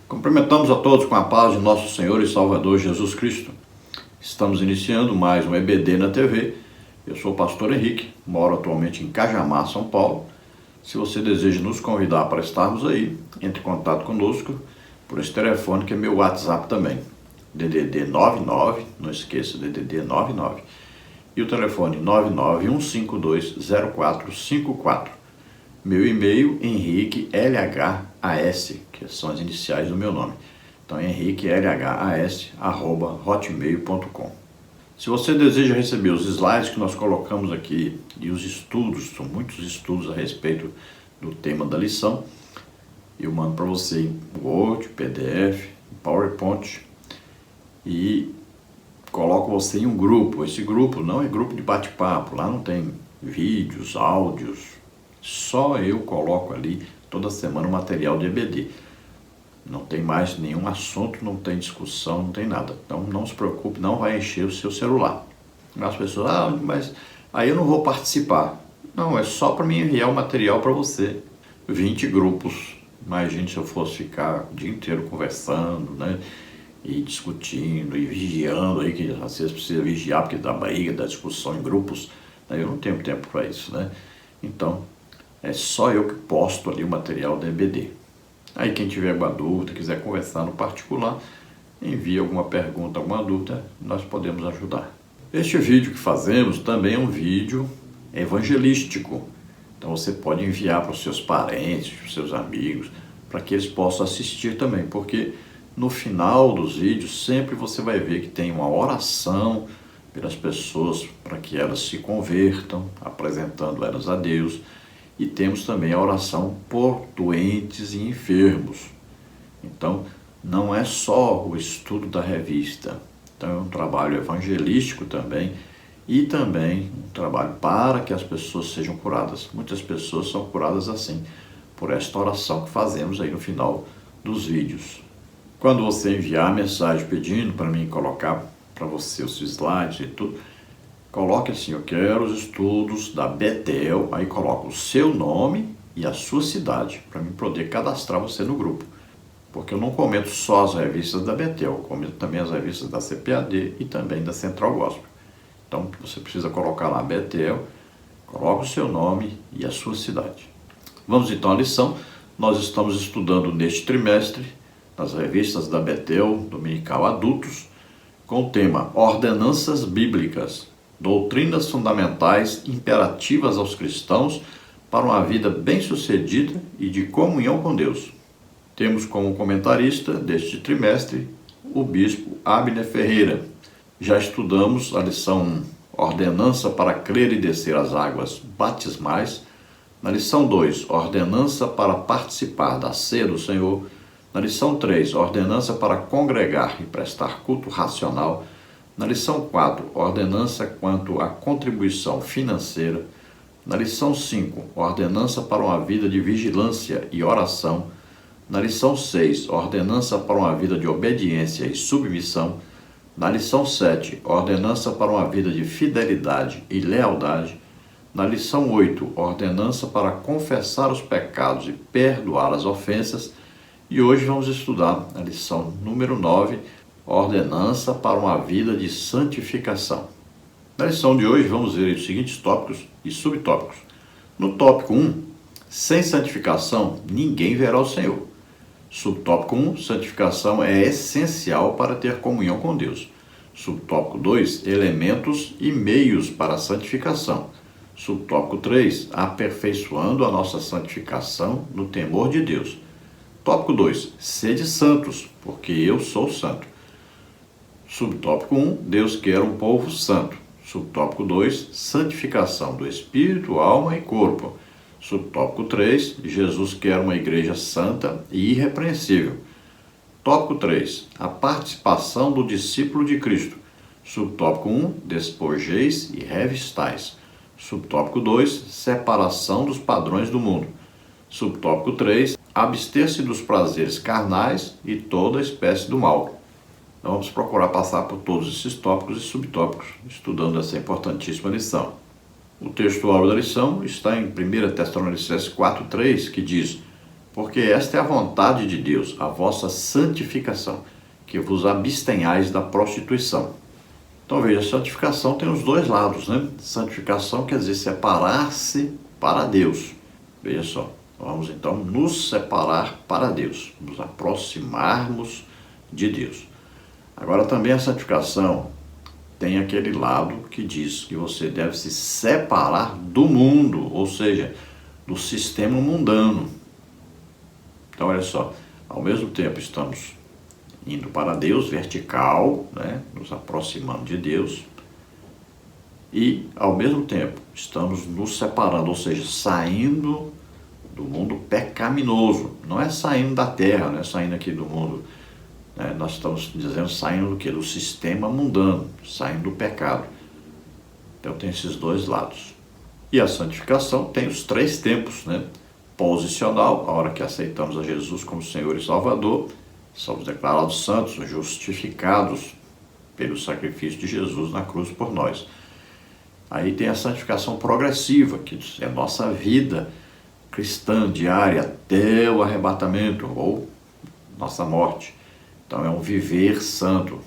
Cumprimentamos a todos com a paz de nosso Senhor e Salvador Jesus Cristo. Estamos iniciando mais um EBD na TV. Eu sou o pastor Henrique, moro atualmente em Cajamar, São Paulo. Se você deseja nos convidar para estarmos aí, entre em contato conosco por esse telefone que é meu WhatsApp também. DDD 99, não esqueça, DDD 99. E o telefone 991520454. Meu e-mail, Henrique LHAS, que são as iniciais do meu nome. Então, henriquelhas@hotmail.com. Se você deseja receber os slides que nós colocamos aqui e os estudos, são muitos estudos a respeito do tema da lição, eu mando para você em Word, PDF, PowerPoint e coloco você em um grupo. Esse grupo não é grupo de bate-papo, lá não tem vídeos, áudios, só eu coloco ali toda semana o material de EBD. Não tem mais nenhum assunto, não tem discussão, não tem nada. Então não se preocupe, não vai encher o seu celular. As pessoas, mas aí eu não vou participar. Não, é só para me enviar o material para você. 20 grupos. Imagine se eu fosse ficar o dia inteiro conversando, né? E discutindo e vigiando aí, que às vezes precisa vigiar porque dá briga, dá discussão em grupos. Eu não tenho tempo para isso, né? Então, é só eu que posto ali o material da EBD. Aí quem tiver alguma dúvida, quiser conversar no particular, envie alguma pergunta, alguma dúvida, nós podemos ajudar. Este vídeo que fazemos também é um vídeo evangelístico. Então você pode enviar para os seus parentes, para os seus amigos, para que eles possam assistir também, porque no final dos vídeos sempre você vai ver que tem uma oração pelas pessoas para que elas se convertam, apresentando elas a Deus. E temos também a oração por doentes e enfermos. Então, não é só o estudo da revista. Então, é um trabalho evangelístico também e também um trabalho para que as pessoas sejam curadas. Muitas pessoas são curadas assim, por esta oração que fazemos aí no final dos vídeos. Quando você enviar a mensagem pedindo para mim colocar para você os slides e tudo, coloque assim, eu quero os estudos da Betel, aí coloca o seu nome e a sua cidade, para mim poder cadastrar você no grupo. Porque eu não comento só as revistas da Betel, eu comento também as revistas da CPAD e também da Central Gospel. Então você precisa colocar lá Betel, coloca o seu nome e a sua cidade. Vamos então à lição. Nós estamos estudando neste trimestre, nas revistas da Betel, Dominical Adultos, com o tema Ordenanças Bíblicas. Doutrinas fundamentais imperativas aos cristãos para uma vida bem-sucedida e de comunhão com Deus. Temos como comentarista deste trimestre o bispo Abner Ferreira. Já estudamos a lição 1, Ordenança para crer e descer as águas batismais. Na lição 2, Ordenança para participar da ceia do Senhor. Na lição 3, Ordenança para congregar e prestar culto racional. Na lição 4, ordenança quanto à contribuição financeira. Na lição 5, ordenança para uma vida de vigilância e oração. Na lição 6, ordenança para uma vida de obediência e submissão. Na lição 7, ordenança para uma vida de fidelidade e lealdade. Na lição 8, ordenança para confessar os pecados e perdoar as ofensas. E hoje vamos estudar a lição número 9, ordenança para uma vida de santificação. Na lição de hoje vamos ver os seguintes tópicos e subtópicos. No tópico 1, sem santificação ninguém verá o Senhor. Subtópico 1, santificação é essencial para ter comunhão com Deus. Subtópico 2, elementos e meios para a santificação. Subtópico 3, aperfeiçoando a nossa santificação no temor de Deus. Tópico 2, sede santos, porque eu sou santo. Subtópico 1, Deus quer um povo santo. Subtópico 2, santificação do espírito, alma e corpo. Subtópico 3, Jesus quer uma igreja santa e irrepreensível. Tópico 3, a participação do discípulo de Cristo. Subtópico 1, despojeis e revistais. Subtópico 2, separação dos padrões do mundo. Subtópico 3, abster-se dos prazeres carnais e toda espécie do mal. Então vamos procurar passar por todos esses tópicos e subtópicos, estudando essa importantíssima lição. O texto-áureo da lição está em 1 Tessalonicenses 4,3, que diz: Porque esta é a vontade de Deus, a vossa santificação, que vos abstenhais da prostituição. Então veja, santificação tem os dois lados, né? Santificação quer dizer separar-se para Deus. Veja só, vamos então nos separar para Deus, nos aproximarmos de Deus. Agora também a santificação tem aquele lado que diz que você deve se separar do mundo, ou seja, do sistema mundano. Então olha só, ao mesmo tempo estamos indo para Deus, vertical, né? Nos aproximando de Deus, e ao mesmo tempo estamos nos separando, ou seja, saindo do mundo pecaminoso. Não é saindo da terra, não é saindo aqui do mundo, né? Nós estamos dizendo saindo do quê? Do sistema mundano, saindo do pecado. Então tem esses dois lados. E a santificação tem os três tempos, né? Posicional, a hora que aceitamos a Jesus como Senhor e Salvador, somos declarados santos, justificados pelo sacrifício de Jesus na cruz por nós. Aí tem a santificação progressiva, que é a nossa vida cristã diária até o arrebatamento ou nossa morte. Então é um viver santo.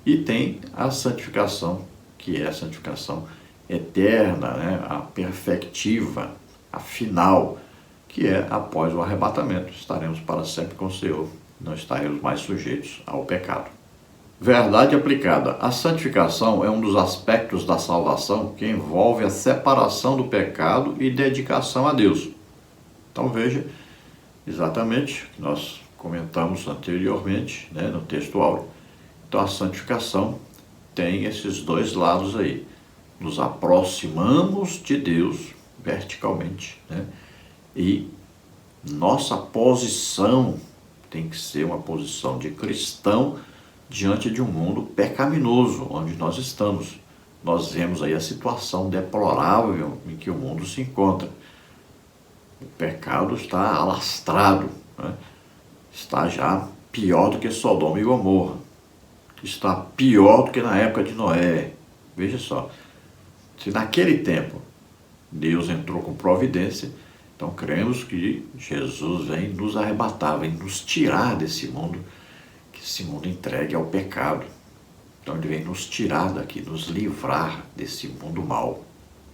E tem a santificação, que é a santificação eterna, né? A perfectiva, a final, que é após o arrebatamento. Estaremos para sempre com o Senhor, não estaremos mais sujeitos ao pecado. Verdade aplicada. A santificação é um dos aspectos da salvação que envolve a separação do pecado e dedicação a Deus. Então veja, exatamente, que nós comentamos anteriormente, né, no texto áureo. Então a santificação tem esses dois lados aí. Nos aproximamos de Deus verticalmente, né, e nossa posição tem que ser uma posição de cristão diante de um mundo pecaminoso onde nós estamos. Nós vemos aí a situação deplorável em que o mundo se encontra. O pecado está alastrado, né? Está já pior do que Sodoma e Gomorra. Está pior do que na época de Noé. Veja só, se naquele tempo Deus entrou com providência, então cremos que Jesus vem nos arrebatar, vem nos tirar desse mundo, que esse mundo entregue ao pecado. Então ele vem nos tirar daqui, nos livrar desse mundo mau.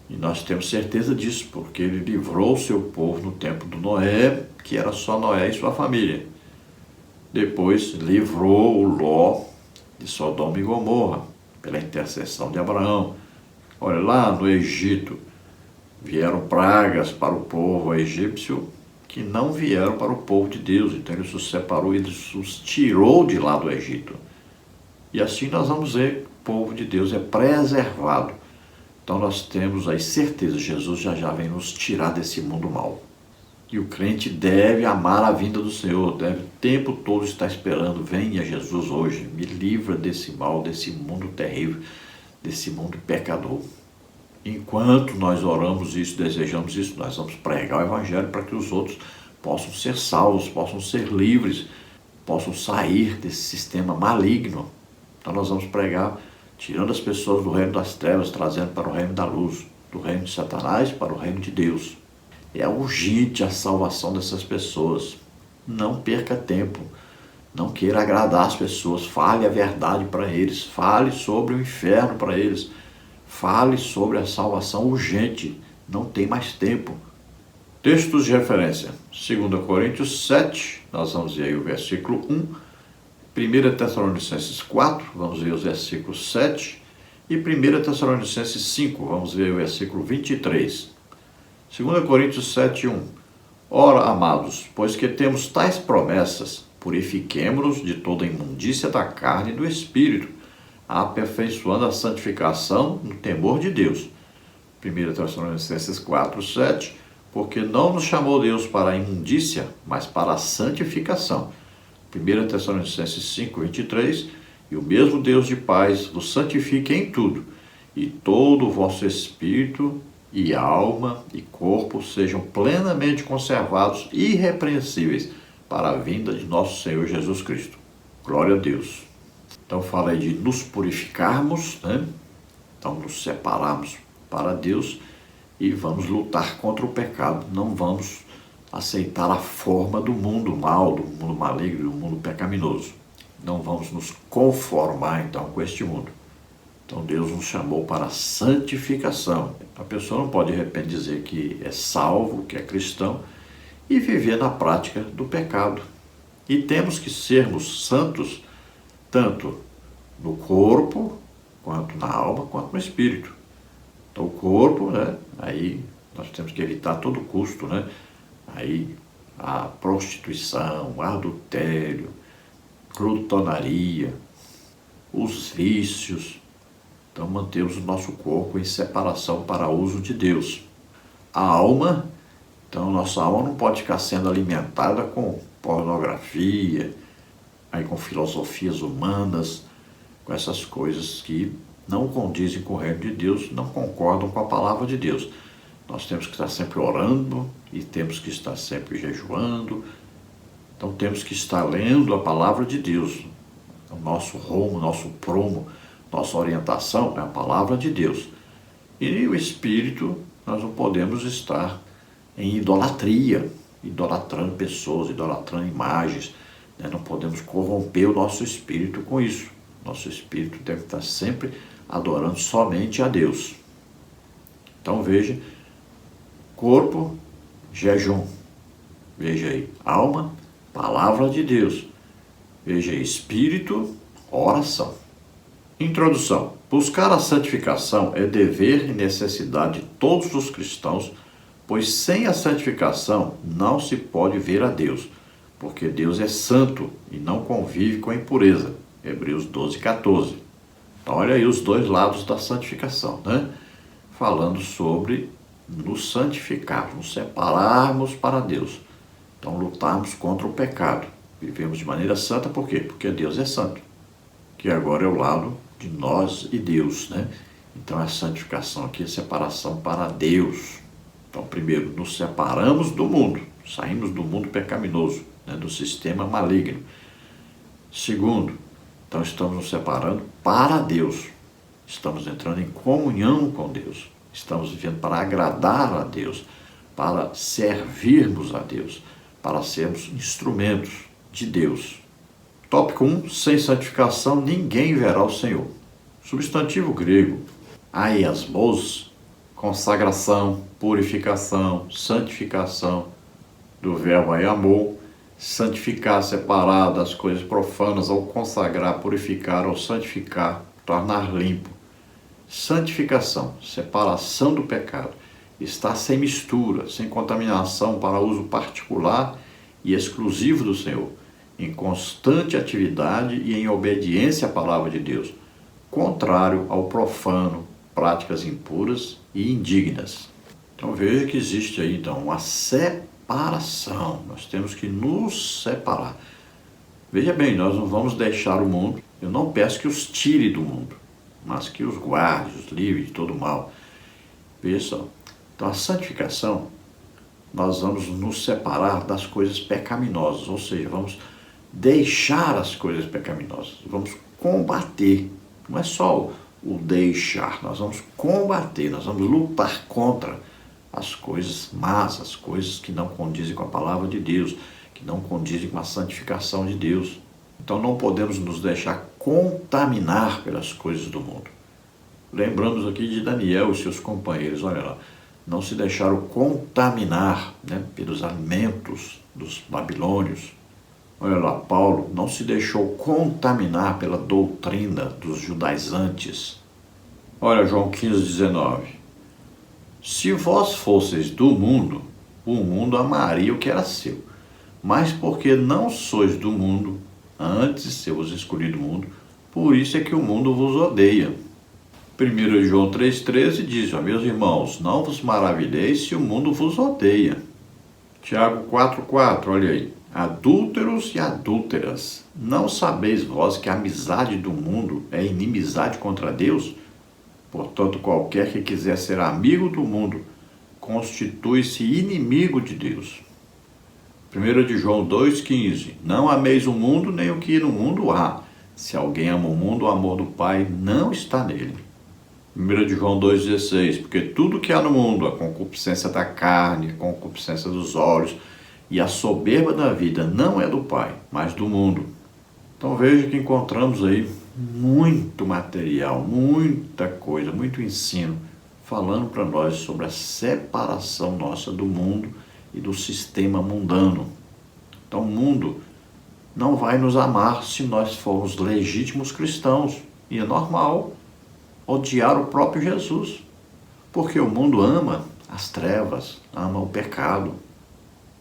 E nós temos certeza disso, porque ele livrou o seu povo no tempo do Noé, que era só Noé e sua família. Depois livrou o Ló de Sodoma e Gomorra, pela intercessão de Abraão. Olha, lá no Egito, vieram pragas para o povo egípcio que não vieram para o povo de Deus. Então ele os separou, ele os tirou de lá do Egito. E assim nós vamos ver que o povo de Deus é preservado. Então nós temos aí certeza, Jesus já vem nos tirar desse mundo mau. E o crente deve amar a vinda do Senhor, deve o tempo todo estar esperando, venha Jesus hoje, me livra desse mal, desse mundo terrível, desse mundo pecador. Enquanto nós oramos isso, desejamos isso, nós vamos pregar o Evangelho para que os outros possam ser salvos, possam ser livres, possam sair desse sistema maligno. Então nós vamos pregar, tirando as pessoas do reino das trevas, trazendo para o reino da luz, do reino de Satanás para o reino de Deus. É urgente a salvação dessas pessoas. Não perca tempo, não queira agradar as pessoas, fale a verdade para eles, fale sobre o inferno para eles. Fale sobre a salvação urgente, não tem mais tempo. Textos de referência, 2 Coríntios 7, nós vamos ver aí o versículo 1, 1 Tessalonicenses 4, vamos ver os versículos 7, e 1 Tessalonicenses 5, vamos ver o versículo 23. 2 Coríntios 7, 1. Ora, amados, pois que temos tais promessas, purifiquemo-nos de toda imundícia da carne e do espírito, aperfeiçoando a santificação no temor de Deus. 1 Tessalonicenses 4, 7, porque não nos chamou Deus para a imundícia, mas para a santificação. 1 Tessalonicenses 5, 23, e o mesmo Deus de paz vos santifique em tudo, e todo o vosso espírito e alma e corpo sejam plenamente conservados irrepreensíveis para a vinda de nosso Senhor Jesus Cristo. Glória a Deus. Então fala aí de nos purificarmos, né? Então nos separarmos para Deus e vamos lutar contra o pecado. Não vamos aceitar a forma do mundo mal, do mundo maligno, do mundo pecaminoso. Não vamos nos conformar então com este mundo. Então Deus nos chamou para a santificação. A pessoa não pode de repente dizer que é salvo, que é cristão e viver na prática do pecado. E temos que sermos santos tanto no corpo, quanto na alma, quanto no espírito. Então o corpo, né? Aí nós temos que evitar a todo custo, né? Aí a prostituição, o adultério, glutonaria, os vícios. Então mantemos o nosso corpo em separação para uso de Deus. A alma, então nossa alma não pode ficar sendo alimentada com pornografia, aí com filosofias humanas, com essas coisas que não condizem com o reino de Deus, não concordam com a palavra de Deus. Nós temos que estar sempre orando e temos que estar sempre jejuando. Então temos que estar lendo a palavra de Deus. O nosso rumo, nosso prumo, nossa orientação é a palavra de Deus. E o espírito, nós não podemos estar em idolatria, idolatrando pessoas, idolatrando imagens. Não podemos corromper o nosso espírito com isso. Nosso espírito deve estar sempre adorando somente a Deus. Então veja, corpo, jejum. Veja aí, alma, palavra de Deus. Veja aí, espírito, oração. Introdução. Buscar a santificação é dever e necessidade de todos os cristãos, pois sem a santificação não se pode ver a Deus, porque Deus é santo e não convive com a impureza. Hebreus 12, 14. Então olha aí os dois lados da santificação, né? Falando sobre nos santificar, nos separarmos para Deus. Então lutarmos contra o pecado. Vivemos de maneira santa, por quê? Porque Deus é santo. Que agora é o lado de nós e Deus, né? Então a santificação aqui é separação para Deus. Então primeiro nos separamos do mundo, saímos do mundo pecaminoso, né? Do sistema maligno. Segundo, então estamos nos separando para Deus. Estamos entrando em comunhão com Deus. Estamos vivendo para agradar a Deus, para servirmos a Deus, para sermos instrumentos de Deus. Tópico 1. Sem santificação ninguém verá o Senhor. Substantivo grego, aiasmos, consagração, purificação, santificação, do verbo aiamou, santificar, separar das coisas profanas, ou consagrar, purificar, ou santificar, tornar limpo. Santificação, separação do pecado, estar sem mistura, sem contaminação para uso particular e exclusivo do Senhor, em constante atividade e em obediência à palavra de Deus, contrário ao profano, práticas impuras e indignas. Então veja que existe aí então uma separação, nós temos que nos separar. Veja bem, nós não vamos deixar o mundo, eu não peço que os tire do mundo, mas que os guarde, os livre de todo mal. Veja só, então a santificação, nós vamos nos separar das coisas pecaminosas, ou seja, vamos deixar as coisas pecaminosas, vamos combater, não é só o deixar, nós vamos combater, nós vamos lutar contra as coisas más, as coisas que não condizem com a palavra de Deus, que não condizem com a santificação de Deus. Então não podemos nos deixar contaminar pelas coisas do mundo. Lembramos aqui de Daniel e seus companheiros, olha lá, não se deixaram contaminar, né, pelos alimentos dos babilônios. Olha lá, Paulo não se deixou contaminar pela doutrina dos judaizantes. Olha João 15, 19. Se vós fosseis do mundo, o mundo amaria o que era seu. Mas porque não sois do mundo, antes eu vos escolhi do mundo, por isso é que o mundo vos odeia. 1 João 3,13 diz, meus irmãos, não vos maravilheis se o mundo vos odeia. Tiago 4,4, olha aí. Adúlteros e adúlteras, não sabeis vós que a amizade do mundo é inimizade contra Deus? Portanto, qualquer que quiser ser amigo do mundo, constitui-se inimigo de Deus. 1 de João 2,15, não ameis o mundo, nem o que no mundo há. Se alguém ama o mundo, o amor do Pai não está nele. 1 de João 2,16, porque tudo que há no mundo, a concupiscência da carne, a concupiscência dos olhos E a soberba da vida não é do Pai, mas do mundo. Então veja que encontramos aí muito material, muita coisa, muito ensino, falando para nós sobre a separação nossa do mundo e do sistema mundano. Então o mundo não vai nos amar se nós formos legítimos cristãos. E é normal odiar o próprio Jesus, porque o mundo ama as trevas, ama o pecado.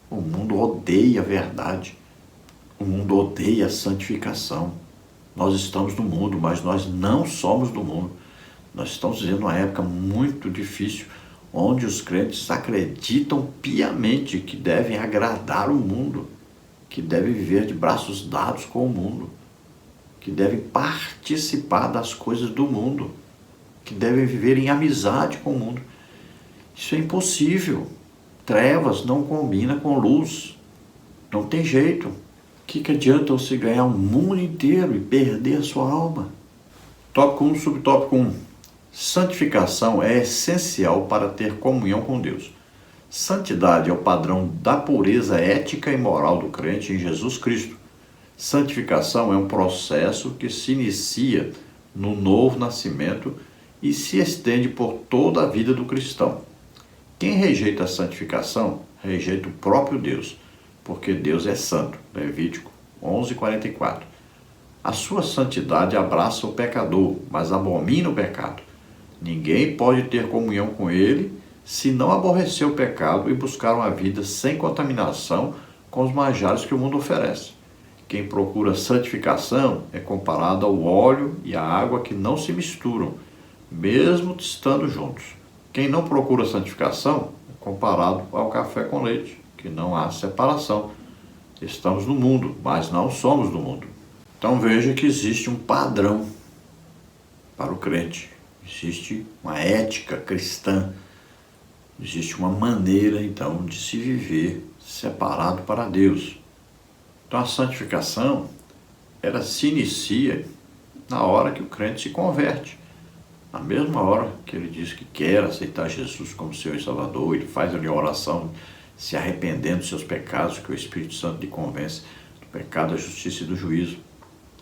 O mundo odeia a verdade. O mundo odeia a santificação. Nós estamos no mundo, mas nós não somos do mundo. Nós estamos vivendo uma época muito difícil, onde os crentes acreditam piamente que devem agradar o mundo, que devem viver de braços dados com o mundo, que devem participar das coisas do mundo, que devem viver em amizade com o mundo. Isso é impossível. Trevas não combina com luz. Não tem jeito. O que adianta você ganhar o mundo inteiro e perder a sua alma? Tópico 1, subtópico 1. Santificação é essencial para ter comunhão com Deus. Santidade é o padrão da pureza ética e moral do crente em Jesus Cristo. Santificação é um processo que se inicia no novo nascimento e se estende por toda a vida do cristão. Quem rejeita a santificação, rejeita o próprio Deus, porque Deus é santo. Levítico 11:44. A sua santidade abraça o pecador, mas abomina o pecado. Ninguém pode ter comunhão com ele se não aborrecer o pecado e buscar uma vida sem contaminação com os manjares que o mundo oferece. Quem procura santificação é comparado ao óleo e à água que não se misturam, mesmo estando juntos. Quem não procura santificação é comparado ao café com leite, que não há separação. Estamos no mundo, mas não somos do mundo. Então veja que existe um padrão para o crente. Existe uma ética cristã. Existe uma maneira, então, de se viver separado para Deus. Então a santificação, ela se inicia na hora que o crente se converte. Na mesma hora que ele diz que quer aceitar Jesus como Senhor e Salvador, ele faz ali a oração, se arrependendo dos seus pecados, que o Espírito Santo lhe convence do pecado, da justiça e do juízo.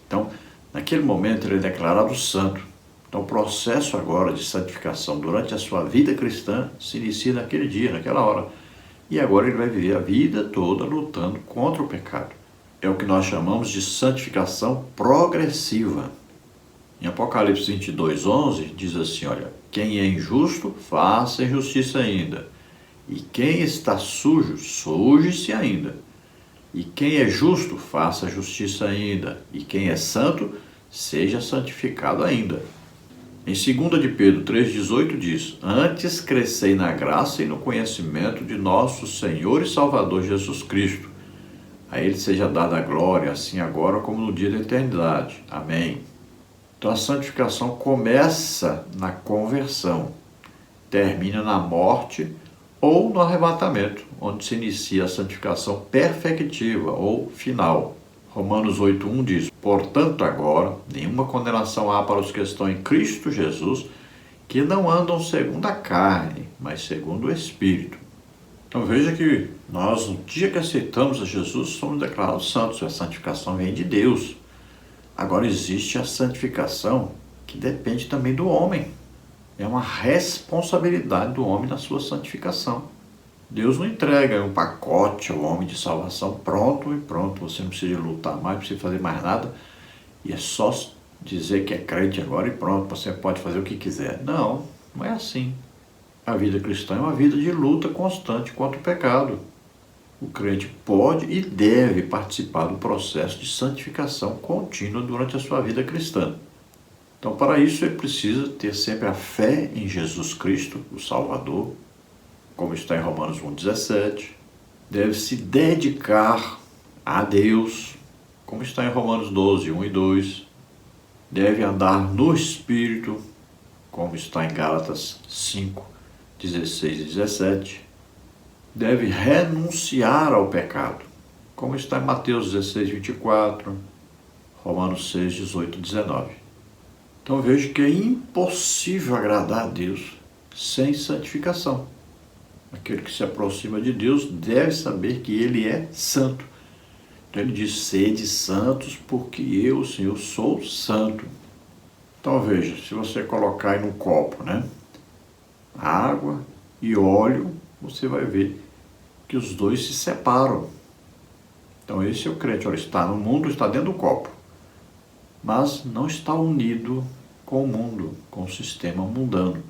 Então, naquele momento, ele é declarado santo. Então, o processo agora de santificação durante a sua vida cristã se inicia naquele dia, naquela hora. E agora ele vai viver a vida toda lutando contra o pecado. É o que nós chamamos de santificação progressiva. Em Apocalipse 22:11 diz assim, olha, quem é injusto, faça injustiça ainda. E quem está sujo, suje-se ainda. E quem é justo, faça justiça ainda. E quem é santo, seja santificado ainda. Em 2 de Pedro 3,18 diz, antes crescei na graça e no conhecimento de nosso Senhor e Salvador Jesus Cristo. A Ele seja dada a glória, assim agora como no dia da eternidade. Amém. Então a santificação começa na conversão, termina na morte ou no arrebatamento, onde se inicia a santificação perfectiva ou final. Romanos 8:1 diz, portanto agora, nenhuma condenação há para os que estão em Cristo Jesus, que não andam segundo a carne, mas segundo o Espírito. Então veja que nós, no dia que aceitamos a Jesus, somos declarados santos, a santificação vem de Deus. Agora existe a santificação que depende também do homem. É uma responsabilidade do homem na sua santificação. Deus não entrega um pacote ao homem de salvação pronto e pronto. Você não precisa lutar mais, não precisa fazer mais nada. E é só dizer que é crente agora e pronto, você pode fazer o que quiser. Não, não é assim. A vida cristã é uma vida de luta constante contra o pecado. O crente pode e deve participar do processo de santificação contínua durante a sua vida cristã. Então, para isso, ele precisa ter sempre a fé em Jesus Cristo, o Salvador, como está em Romanos 1,17. Deve se dedicar a Deus, como está em Romanos 12:1 e 2. Deve andar no Espírito, como está em Gálatas 5:16 e 17. Deve renunciar ao pecado, como está em Mateus 16:24, Romanos 6:18 e 19. Então vejo que é impossível agradar a Deus sem santificação. Aquele que se aproxima de Deus deve saber que Ele é santo. Então ele diz, sede santos, porque eu, Senhor, sou santo. Então veja, se você colocar aí no copo, né, água e óleo, você vai ver que os dois se separam. Então esse é o crente, olha, está no mundo, está dentro do copo, mas não está unido com o mundo, com o sistema mundano.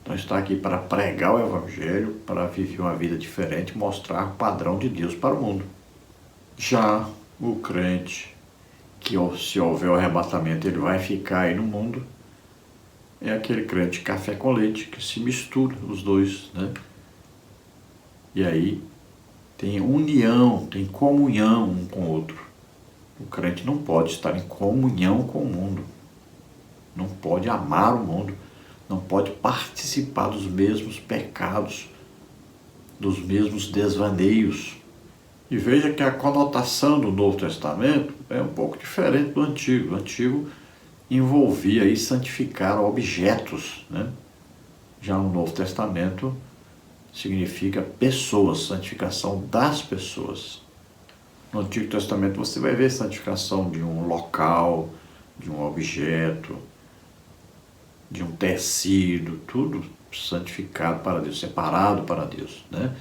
Então está aqui para pregar o Evangelho, para viver uma vida diferente, mostrar o padrão de Deus para o mundo. Já o crente, que se houver o arrebatamento, ele vai ficar aí no mundo, é aquele crente café com leite, que se mistura os dois, né? E aí tem união, tem comunhão um com o outro. O crente não pode estar em comunhão com o mundo, não pode amar o mundo, não pode participar dos mesmos pecados, dos mesmos desvaneios. E veja que a conotação do Novo Testamento é um pouco diferente do Antigo. O Antigo envolvia aí santificar objetos, né? Já no Novo Testamento significa pessoas, santificação das pessoas. No Antigo Testamento você vai ver santificação de um local, de um objeto, de um tecido, tudo santificado para Deus, separado para Deus, né?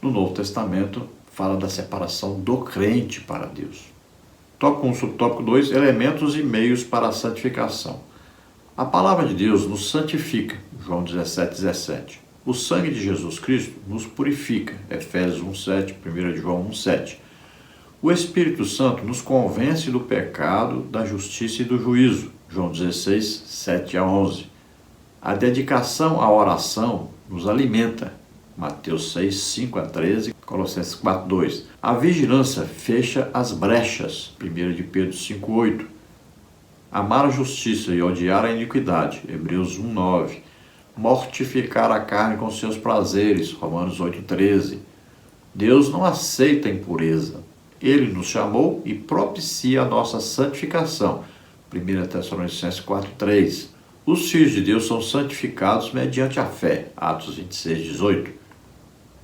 No Novo Testamento fala da separação do crente para Deus. Tópico 1, subtópico 2, elementos e meios para a santificação. A palavra de Deus nos santifica, João 17:17. O sangue de Jesus Cristo nos purifica, Efésios 1:7, 1 João 1:7. O Espírito Santo nos convence do pecado, da justiça e do juízo, João 16:7-11. A dedicação à oração nos alimenta, Mateus 6:5-13, Colossenses 4:2. A vigilância fecha as brechas, 1 de Pedro 5:8. Amar a justiça e odiar a iniquidade, Hebreus 1:9. Mortificar a carne com seus prazeres, Romanos 8:13. Deus não aceita a impureza. Ele nos chamou e propicia a nossa santificação, 1 Tessalonicenses 4:3. Os filhos de Deus são santificados mediante a fé, Atos 26:18.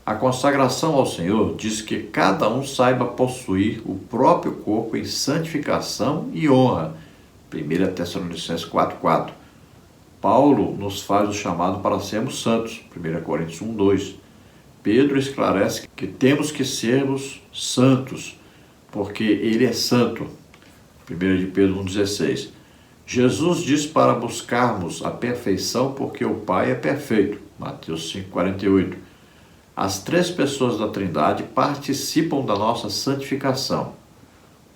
A consagração ao Senhor diz que cada um saiba possuir o próprio corpo em santificação e honra, 1 Tessalonicenses 4:4. Paulo nos faz o chamado para sermos santos, 1 Coríntios 1:2. Pedro esclarece que temos que sermos santos, porque ele é santo, 1 de Pedro 1:16. Jesus diz para buscarmos a perfeição porque o Pai é perfeito, Mateus 5:48. As três pessoas da Trindade participam da nossa santificação.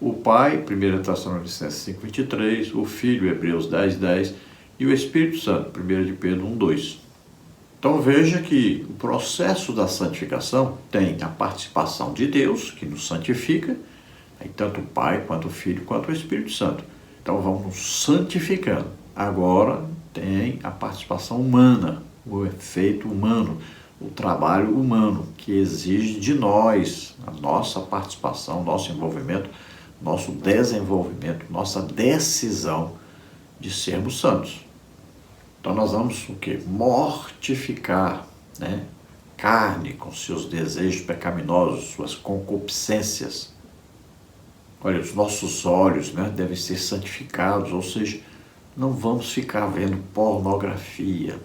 O Pai, 1 Tessalonicenses 5:23, o Filho, Hebreus 10:10, e o Espírito Santo, 1 de Pedro 1:2. Então veja que o processo da santificação tem a participação de Deus, que nos santifica, aí tanto o Pai, quanto o Filho, quanto o Espírito Santo. Então vamos nos santificando. Agora tem a participação humana, o efeito humano, o trabalho humano, que exige de nós a nossa participação, nosso envolvimento, nosso desenvolvimento, nossa decisão de sermos santos. Então nós vamos o quê? Mortificar, né? Carne com seus desejos pecaminosos, suas concupiscências. Olha, os nossos olhos, né, devem ser santificados, ou seja, não vamos ficar vendo pornografia,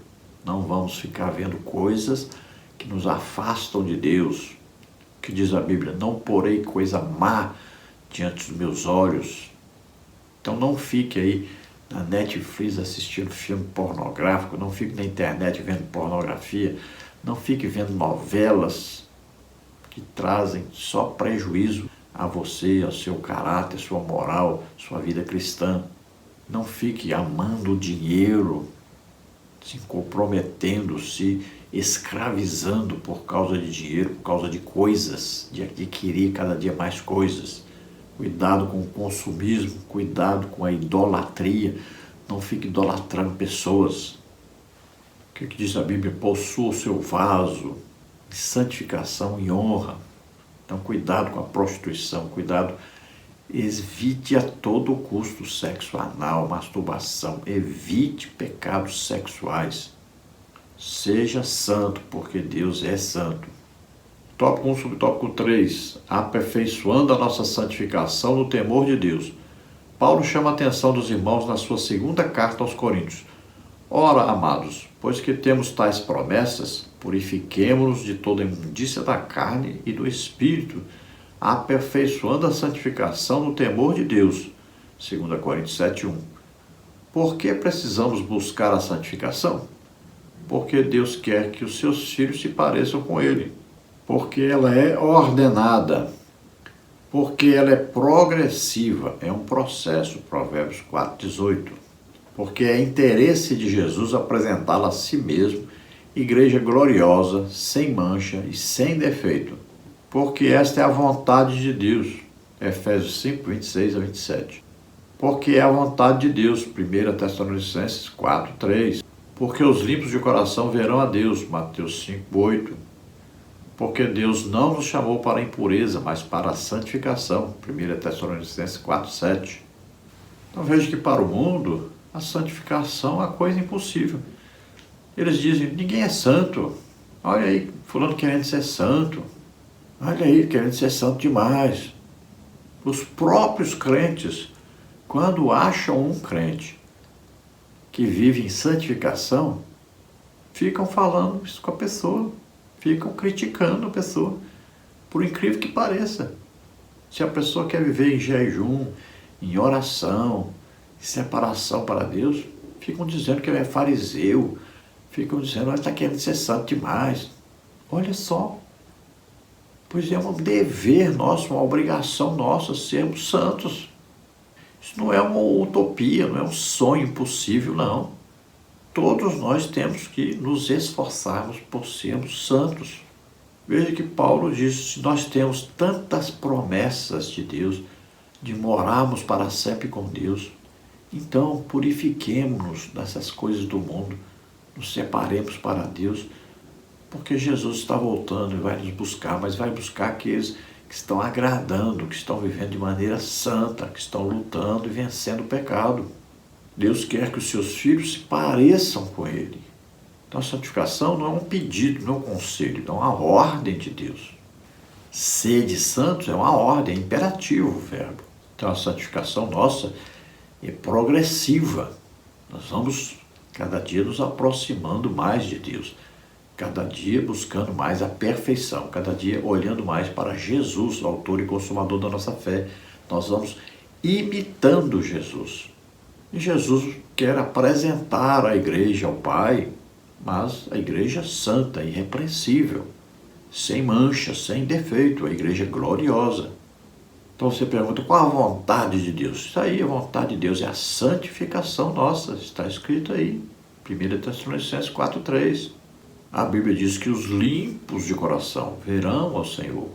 não vamos ficar vendo coisas que nos afastam de Deus. Que diz a Bíblia, não porei coisa má diante dos meus olhos. Então não fique aí na Netflix assistindo filme pornográfico, não fique na internet vendo pornografia, não fique vendo novelas que trazem só prejuízo a você, ao seu caráter, sua moral, sua vida cristã. Não fique amando o dinheiro, se comprometendo, se escravizando por causa de dinheiro, por causa de coisas, de adquirir cada dia mais coisas. Cuidado com o consumismo, cuidado com a idolatria, não fique idolatrando pessoas. O que diz a Bíblia? Possua o seu vaso de santificação e honra. Então cuidado com a prostituição, cuidado, evite a todo custo sexo anal, masturbação, evite pecados sexuais. Seja santo, porque Deus é santo. Tópico 1, subtópico 3. Aperfeiçoando a nossa santificação no temor de Deus. Paulo chama a atenção dos irmãos na sua segunda carta aos Coríntios. Ora, amados, pois que temos tais promessas, purifiquemo-nos de toda imundícia da carne e do espírito, aperfeiçoando a santificação no temor de Deus. 2 Coríntios 7:1. Por que precisamos buscar a santificação? Porque Deus quer que os seus filhos se pareçam com Ele. Porque ela é ordenada. Porque ela é progressiva. É um processo. Provérbios 4:18. Porque é interesse de Jesus apresentá-la a si mesmo, igreja gloriosa, sem mancha e sem defeito. Porque esta é a vontade de Deus. Efésios 5:26-27. Porque é a vontade de Deus. 1 Tessalonicenses 4:3. Porque os limpos de coração verão a Deus. Mateus 5:8. Porque Deus não nos chamou para a impureza, mas para a santificação. 1 Tessalonicenses 4:7. Então veja que para o mundo, a santificação é uma coisa impossível. Eles dizem, ninguém é santo. Olha aí, fulano querendo ser santo. Olha aí, querendo ser santo demais. Os próprios crentes, quando acham um crente que vive em santificação, ficam falando isso com a pessoa, ficam criticando a pessoa, por incrível que pareça. Se a pessoa quer viver em jejum, em oração, em separação para Deus, ficam dizendo que ele é fariseu, ficam dizendo que ele está querendo ser santo demais. Olha só, pois é um dever nosso, uma obrigação nossa sermos santos. Isso não é uma utopia, não é um sonho impossível, não. Todos nós temos que nos esforçarmos por sermos santos. Veja que Paulo diz, se nós temos tantas promessas de Deus, de morarmos para sempre com Deus, então purifiquemo-nos dessas coisas do mundo, nos separemos para Deus, porque Jesus está voltando e vai nos buscar, mas vai buscar aqueles que estão agradando, que estão vivendo de maneira santa, que estão lutando e vencendo o pecado. Deus quer que os seus filhos se pareçam com Ele. Então a santificação não é um pedido, não é um conselho, é uma ordem de Deus. Sede santos é uma ordem, é imperativo o verbo. Então a santificação nossa é progressiva. Nós vamos cada dia nos aproximando mais de Deus, cada dia buscando mais a perfeição, cada dia olhando mais para Jesus, o autor e consumador da nossa fé. Nós vamos imitando Jesus. E Jesus quer apresentar a igreja ao Pai, mas a igreja santa, irrepreensível, sem mancha, sem defeito, a igreja gloriosa. Então você pergunta, qual a vontade de Deus? Isso aí, a vontade de Deus é a santificação nossa, está escrito aí, 1 Tessalonicenses 4:3. A Bíblia diz que os limpos de coração verão ao Senhor.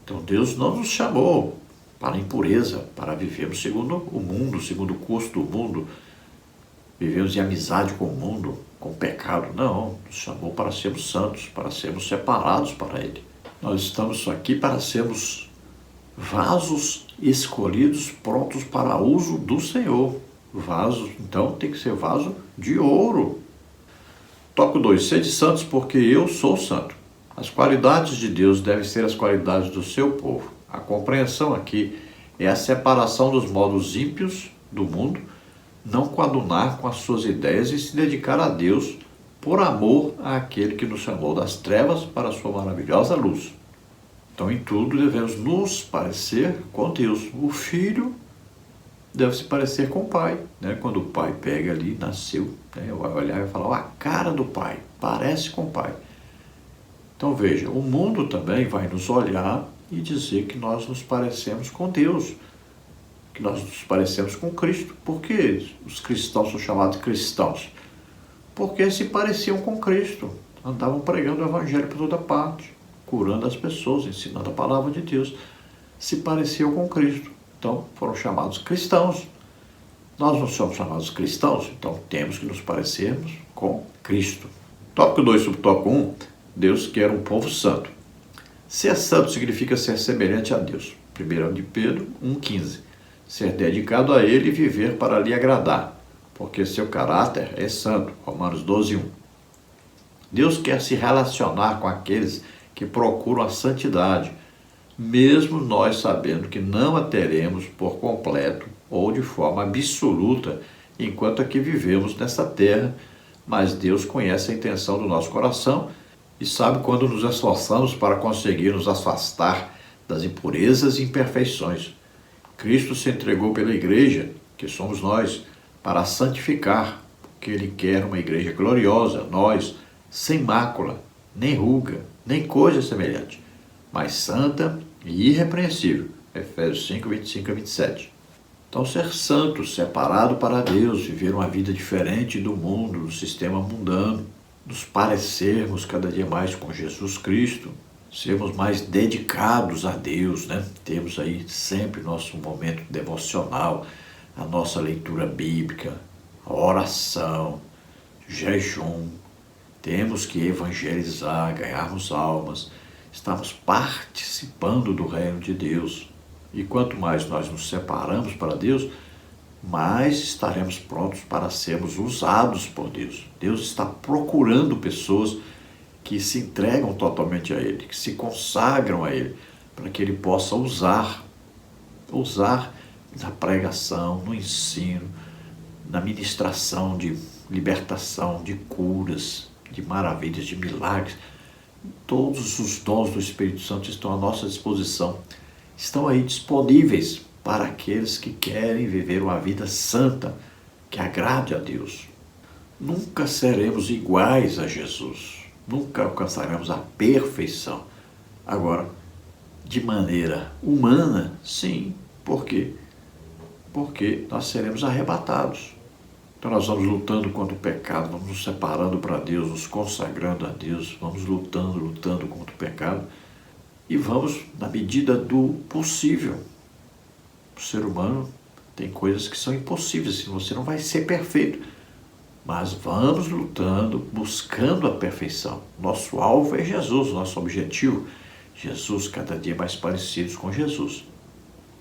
Então Deus não nos chamou para a impureza, para vivermos segundo o mundo, segundo o curso do mundo, vivemos em amizade com o mundo, com o pecado. Não, nos chamou para sermos santos, para sermos separados para Ele. Nós estamos aqui para sermos vasos escolhidos, prontos para uso do Senhor. Vasos, então, tem que ser vaso de ouro. Tópico 2. Sede santos, porque eu sou santo. As qualidades de Deus devem ser as qualidades do seu povo. A compreensão aqui é a separação dos modos ímpios do mundo, não coadunar com as suas ideias e se dedicar a Deus por amor àquele que nos chamou das trevas para a sua maravilhosa luz. Então, em tudo, devemos nos parecer com Deus. O filho deve se parecer com o pai, né? Quando o pai pega ali, nasceu, né? Vai olhar e vai falar, a cara do pai, parece com o pai. Então, veja, o mundo também vai nos olhar e dizer que nós nos parecemos com Deus, que nós nos parecemos com Cristo. Por que os cristãos são chamados cristãos? Porque se pareciam com Cristo, andavam pregando o evangelho por toda parte, curando as pessoas, ensinando a palavra de Deus, se pareciam com Cristo. Então, foram chamados cristãos. Nós não somos chamados cristãos, então temos que nos parecermos com Cristo. Tópico 2, subtópico 1, Deus quer um povo santo. Ser santo significa ser semelhante a Deus. 1 de Pedro 1,15. Ser dedicado a Ele e viver para lhe agradar, porque seu caráter é santo. Romanos 12,1. Deus quer se relacionar com aqueles que procuram a santidade, mesmo nós sabendo que não a teremos por completo ou de forma absoluta enquanto aqui vivemos nessa terra, mas Deus conhece a intenção do nosso coração e sabe quando nos esforçamos para conseguir nos afastar das impurezas e imperfeições. Cristo se entregou pela igreja, que somos nós, para a santificar, porque Ele quer uma igreja gloriosa, nós, sem mácula, nem ruga, nem coisa semelhante, mas santa e irrepreensível. Efésios 5, 25 a 27. Então, ser santo, separado para Deus, viver uma vida diferente do mundo, do sistema mundano, nos parecermos cada dia mais com Jesus Cristo, sermos mais dedicados a Deus, né? Temos aí sempre nosso momento devocional, a nossa leitura bíblica, a oração, jejum. Temos que evangelizar, ganharmos almas, estamos participando do reino de Deus. E quanto mais nós nos separamos para Deus, mais estaremos prontos para sermos usados por Deus. Deus está procurando pessoas que se entregam totalmente a Ele, que se consagram a Ele, para que Ele possa usar na pregação, no ensino, na ministração de libertação, de curas, de maravilhas, de milagres. Todos os dons do Espírito Santo estão à nossa disposição, estão aí disponíveis para aqueles que querem viver uma vida santa, que agrade a Deus. Nunca seremos iguais a Jesus, nunca alcançaremos a perfeição. Agora, de maneira humana, sim. Por quê? Porque nós seremos arrebatados. Então nós vamos lutando contra o pecado, vamos nos separando para Deus, nos consagrando a Deus, vamos lutando contra o pecado e vamos na medida do possível. O ser humano tem coisas que são impossíveis, assim, você não vai ser perfeito, mas vamos lutando, buscando a perfeição. Nosso alvo é Jesus, nosso objetivo, Jesus, cada dia mais parecidos com Jesus.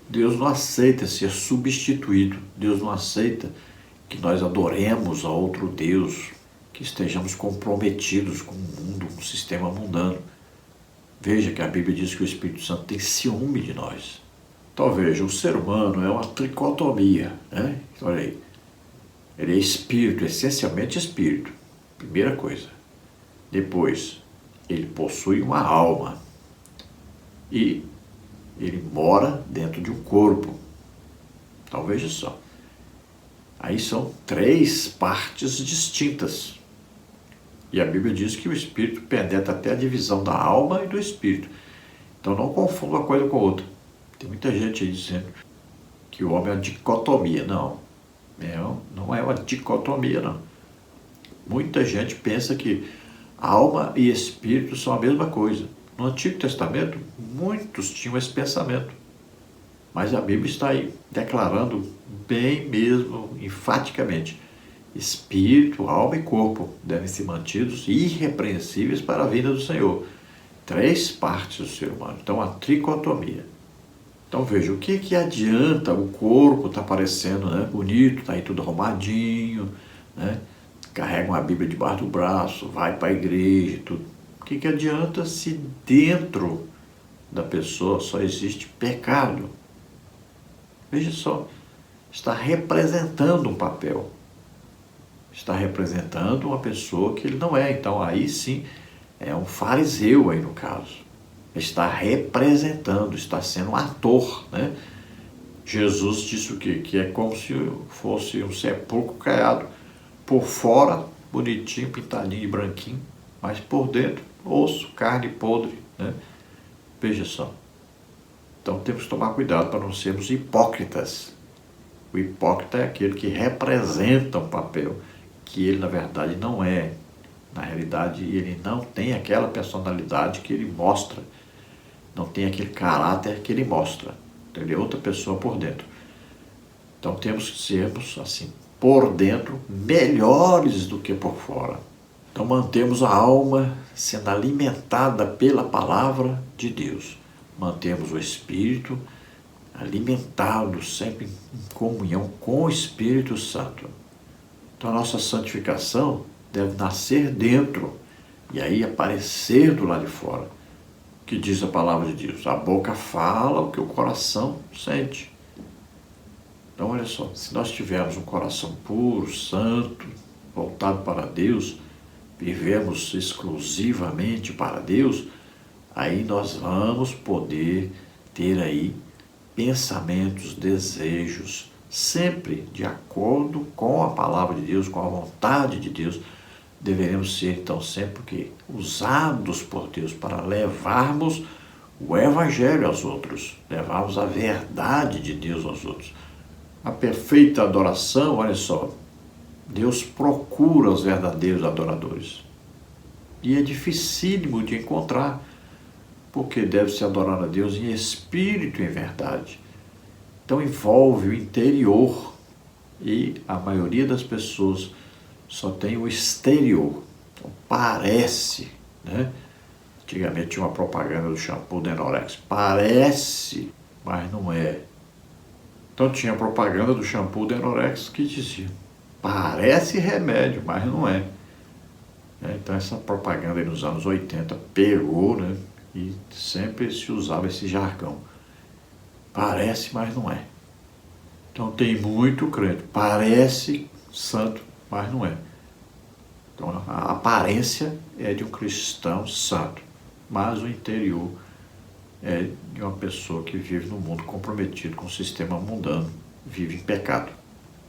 Deus não aceita ser substituído, Deus não aceita que nós adoremos a outro Deus, que estejamos comprometidos com o mundo, com o sistema mundano. Veja que a Bíblia diz que o Espírito Santo tem ciúme de nós. Então veja, o ser humano é uma tricotomia, né? Olha aí, ele é espírito, essencialmente espírito, primeira coisa. Depois, ele possui uma alma e ele mora dentro de um corpo. Então veja só, aí são 3 partes distintas. E a Bíblia diz que o espírito penetra até a divisão da alma e do espírito. Então não confunda uma coisa com a outra. Tem muita gente aí dizendo que o homem é uma dicotomia. Não é uma dicotomia, não. Muita gente pensa que alma e espírito são a mesma coisa. No Antigo Testamento, muitos tinham esse pensamento. Mas a Bíblia está aí declarando bem mesmo, enfaticamente, espírito, alma e corpo devem ser mantidos irrepreensíveis para a vinda do Senhor. 3 partes do ser humano. Então, a tricotomia. Então, veja, o que adianta o corpo estar parecendo, né, bonito, está aí tudo arrumadinho, né, carrega uma Bíblia debaixo do braço, vai para a igreja e tudo. O que adianta se dentro da pessoa só existe pecado? Veja só, está representando um papel. Está representando uma pessoa que ele não é. Então, aí sim, é um fariseu aí no caso. Está representando, está sendo um ator, né? Jesus disse o quê? Que é como se fosse um sepulcro caiado. Por fora, bonitinho, pintadinho e branquinho, mas por dentro, osso, carne podre, né? Veja só. Então temos que tomar cuidado para não sermos hipócritas. O hipócrita é aquele que representa um papel que ele, na verdade, não é. Na realidade, ele não tem aquela personalidade que ele mostra. Não tem aquele caráter que ele mostra. Então, ele é outra pessoa por dentro. Então temos que sermos, assim, por dentro, melhores do que por fora. Então mantemos a alma sendo alimentada pela palavra de Deus. Mantemos o espírito alimentado sempre em comunhão com o Espírito Santo. Então a nossa santificação deve nascer dentro, E aí aparecer do lado de fora, que diz a palavra de Deus. A boca fala o que o coração sente. Então olha só, se nós tivermos um coração puro, santo, voltado para Deus, vivemos exclusivamente para Deus, aí nós vamos poder ter aí pensamentos, desejos, sempre de acordo com a palavra de Deus, com a vontade de Deus. Deveremos ser, então, sempre que usados por Deus para levarmos o Evangelho aos outros, levarmos a verdade de Deus aos outros. A perfeita adoração, olha só, Deus procura os verdadeiros adoradores. E é dificílimo de encontrar, porque deve-se adorar a Deus em espírito e em verdade. Então envolve o interior, e a maioria das pessoas só tem o exterior. Então, parece, né? Antigamente tinha uma propaganda do shampoo Denorex. Parece, mas não é. Então tinha a propaganda do shampoo Denorex que dizia: parece remédio, mas não é. Então essa propaganda aí nos anos 80 pegou, né? E sempre se usava esse jargão. Parece, mas não é. Então tem muito crente. Parece santo, mas não é. Então a aparência é de um cristão santo, mas o interior é de uma pessoa que vive no mundo comprometido com o sistema mundano, vive em pecado.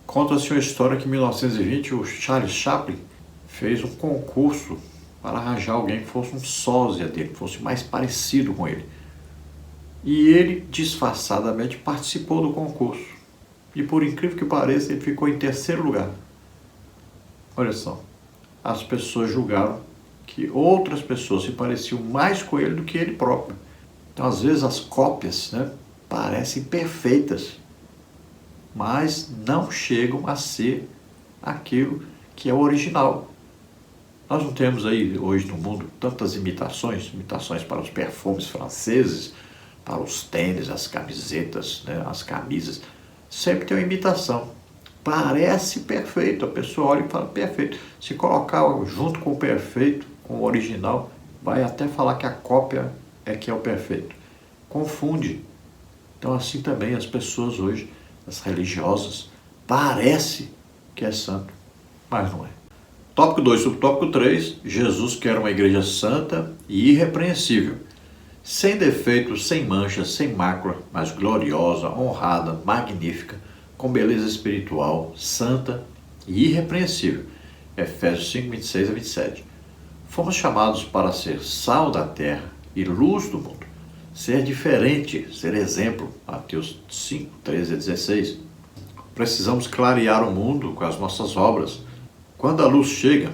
Conta-se uma história que em 1920 o Charles Chaplin fez um concurso para arranjar alguém que fosse um sósia dele, que fosse mais parecido com ele. E ele, disfarçadamente, participou do concurso. E por incrível que pareça, ele ficou em terceiro lugar. Olha só, as pessoas julgaram que outras pessoas se pareciam mais com ele do que ele próprio. Então, às vezes, as cópias, né, parecem perfeitas, mas não chegam a ser aquilo que é o original. Nós não temos aí, hoje no mundo, tantas imitações para os perfumes franceses, para os tênis, as camisetas, né, as camisas. Sempre tem uma imitação. Parece perfeito, a pessoa olha e fala perfeito. Se colocar junto com o perfeito, com o original, vai até falar que a cópia é que é o perfeito. Confunde. Então assim também as pessoas hoje, as religiosas, parece que é santo, mas não é. Tópico 2, subtópico 3, Jesus quer uma igreja santa e irrepreensível, sem defeitos, sem manchas, sem mácula, mas gloriosa, honrada, magnífica, com beleza espiritual, santa e irrepreensível. Efésios 5, 26 a 27. Fomos chamados para ser sal da terra e luz do mundo, ser diferente, ser exemplo. Mateus 5, 13 a 16. Precisamos clarear o mundo com as nossas obras. Quando a luz chega,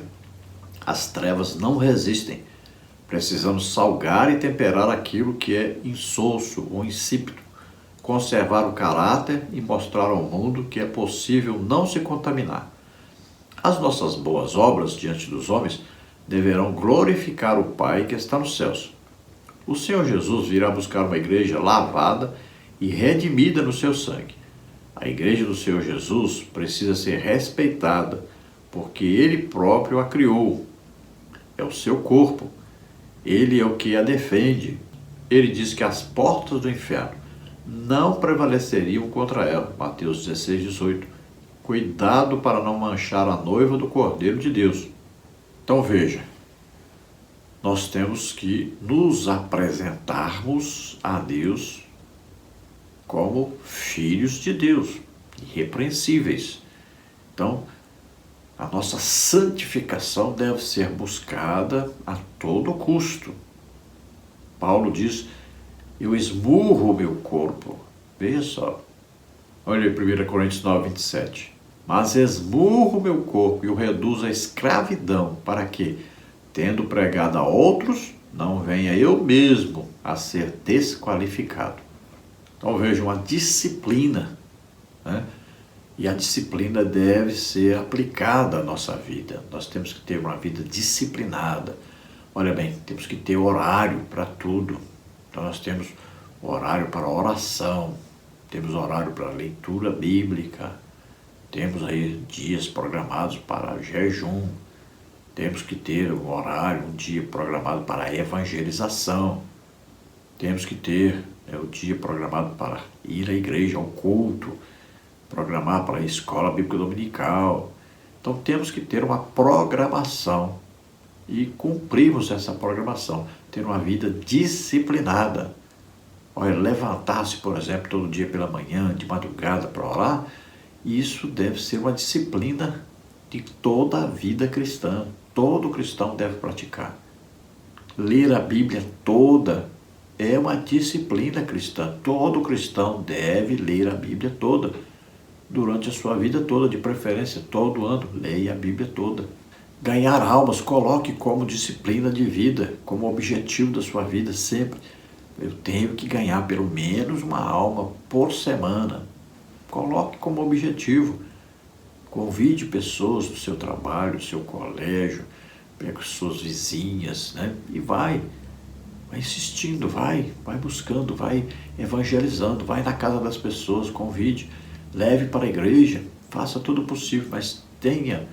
as trevas não resistem. Precisamos salgar e temperar aquilo que é insosso ou insípido, conservar o caráter e mostrar ao mundo que é possível não se contaminar. As nossas boas obras diante dos homens deverão glorificar o Pai que está nos céus. O Senhor Jesus virá buscar uma igreja lavada e redimida no seu sangue. A igreja do Senhor Jesus precisa ser respeitada, porque Ele próprio a criou. É o seu corpo. Ele é o que a defende. Ele diz que as portas do inferno não prevaleceriam contra ela. Mateus 16, 18. Cuidado para não manchar a noiva do Cordeiro de Deus. Então veja, nós temos que nos apresentarmos a Deus como filhos de Deus, irrepreensíveis. Então, a nossa santificação deve ser buscada a todo custo. Paulo diz: eu esmurro o meu corpo. Veja só. Olha aí 1 Coríntios 9, 27. Mas esmurro o meu corpo e o reduzo à escravidão, para que, tendo pregado a outros, não venha eu mesmo a ser desqualificado. Então veja, uma disciplina, né? E a disciplina deve ser aplicada à nossa vida. Nós temos que ter uma vida disciplinada. Olha bem, temos que ter horário para tudo. Então nós temos horário para oração, temos horário para leitura bíblica, temos aí dias programados para jejum, Temos que ter um horário, um dia programado para a evangelização. Temos que ter o dia programado para ir à igreja, ao culto, programar para a escola bíblica dominical. Então temos que ter uma programação e cumprirmos essa programação, ter uma vida disciplinada. Olha, levantar-se, por exemplo, todo dia pela manhã, de madrugada para orar, isso deve ser uma disciplina de toda a vida cristã. Todo cristão deve praticar. Ler a Bíblia toda é uma disciplina cristã. Todo cristão deve ler a Bíblia toda. Durante a sua vida toda, de preferência, todo ano, leia a Bíblia toda. Ganhar almas, coloque como disciplina de vida, como objetivo da sua vida sempre. Eu tenho que ganhar pelo menos uma alma por semana. Coloque como objetivo. Convide pessoas do seu trabalho, do seu colégio, pega suas vizinhas, né? E vai insistindo, vai buscando, vai evangelizando, vai na casa das pessoas, convide, leve para a igreja, faça tudo possível, mas tenha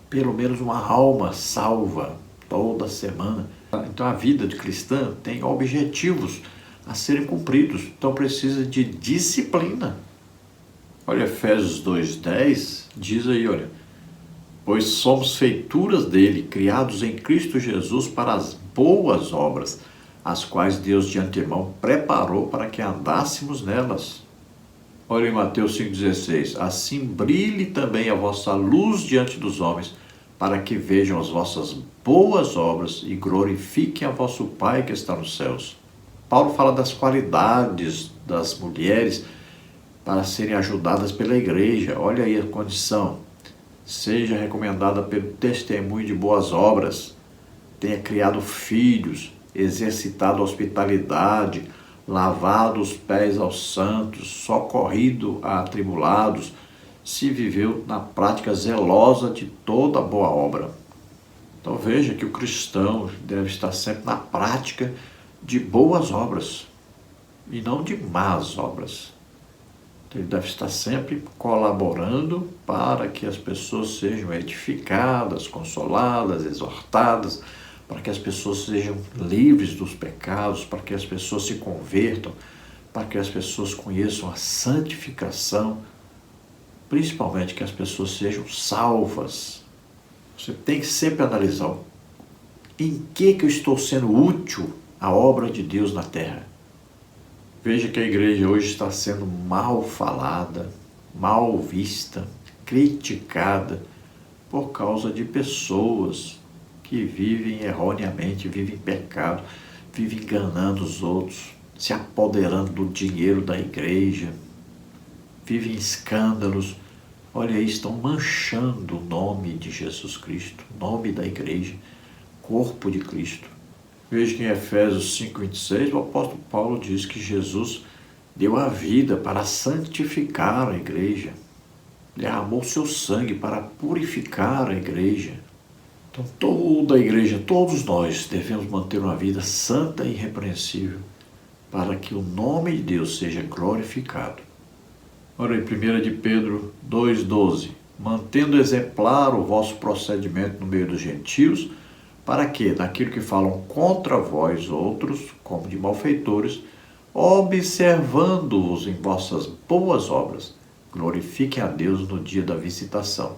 pelo menos uma alma salva toda semana. Então a vida de cristã tem objetivos a serem cumpridos, então precisa de disciplina. Olha, Efésios 2:10 diz aí, olha, pois somos feituras dele, criados em Cristo Jesus para as boas obras, as quais Deus de antemão preparou para que andássemos nelas. Olha em Mateus 5,16, assim brilhe também a vossa luz diante dos homens, para que vejam as vossas boas obras e glorifiquem a vosso Pai que está nos céus. Paulo fala das qualidades das mulheres para serem ajudadas pela igreja. Olha aí a condição. Seja recomendada pelo testemunho de boas obras, tenha criado filhos, exercitado a hospitalidade, lavado os pés aos santos, socorrido a atribulados, se viveu na prática zelosa de toda boa obra. Então veja que o cristão deve estar sempre na prática de boas obras e não de más obras. Então, ele deve estar sempre colaborando para que as pessoas sejam edificadas, consoladas, exortadas, para que as pessoas sejam livres dos pecados, para que as pessoas se convertam, para que as pessoas conheçam a santificação, principalmente que as pessoas sejam salvas. Você tem que sempre analisar em que eu estou sendo útil à obra de Deus na terra. Veja que a igreja hoje está sendo mal falada, mal vista, criticada por causa de pessoas que vivem erroneamente, vivem em pecado, vivem enganando os outros, se apoderando do dinheiro da igreja, vivem em escândalos. Olha aí, estão manchando o nome de Jesus Cristo, o nome da igreja, corpo de Cristo. Veja que em Efésios 5,26, o apóstolo Paulo diz que Jesus deu a vida para santificar a igreja, derramou seu sangue para purificar a igreja. Então toda a igreja, todos nós devemos manter uma vida santa e irrepreensível para que o nome de Deus seja glorificado. Ora, em 1 de Pedro 2,12, mantendo exemplar o vosso procedimento no meio dos gentios, para que, naquilo que falam contra vós outros, como de malfeitores, observando-os em vossas boas obras, glorifiquem a Deus no dia da visitação.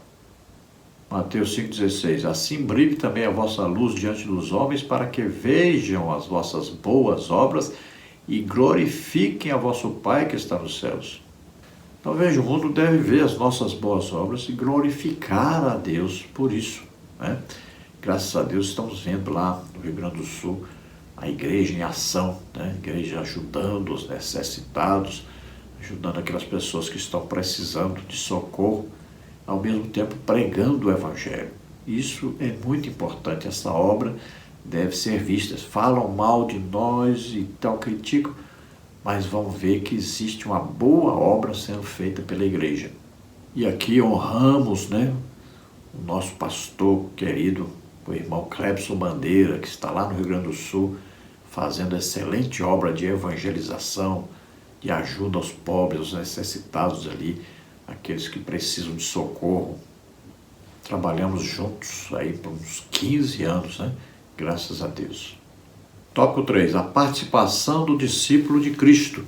Mateus 5,16, assim brilhe também a vossa luz diante dos homens, para que vejam as vossas boas obras e glorifiquem a vosso Pai que está nos céus. Então veja, o mundo deve ver as nossas boas obras e glorificar a Deus por isso, né? Graças a Deus estamos vendo lá no Rio Grande do Sul a igreja em ação, né? A igreja ajudando os necessitados, ajudando aquelas pessoas que estão precisando de socorro, ao mesmo tempo pregando o Evangelho. Isso é muito importante, essa obra deve ser vista. Falam mal de nós e tal, criticam, mas vão ver que existe uma boa obra sendo feita pela igreja. E aqui honramos, né, o nosso pastor querido, o irmão Clebson Bandeira, que está lá no Rio Grande do Sul, fazendo excelente obra de evangelização, de ajuda aos pobres, aos necessitados ali, aqueles que precisam de socorro. trabalhamos juntos aí por uns 15 anos, né? Graças a Deus. Tópico 3. A participação do discípulo de Cristo.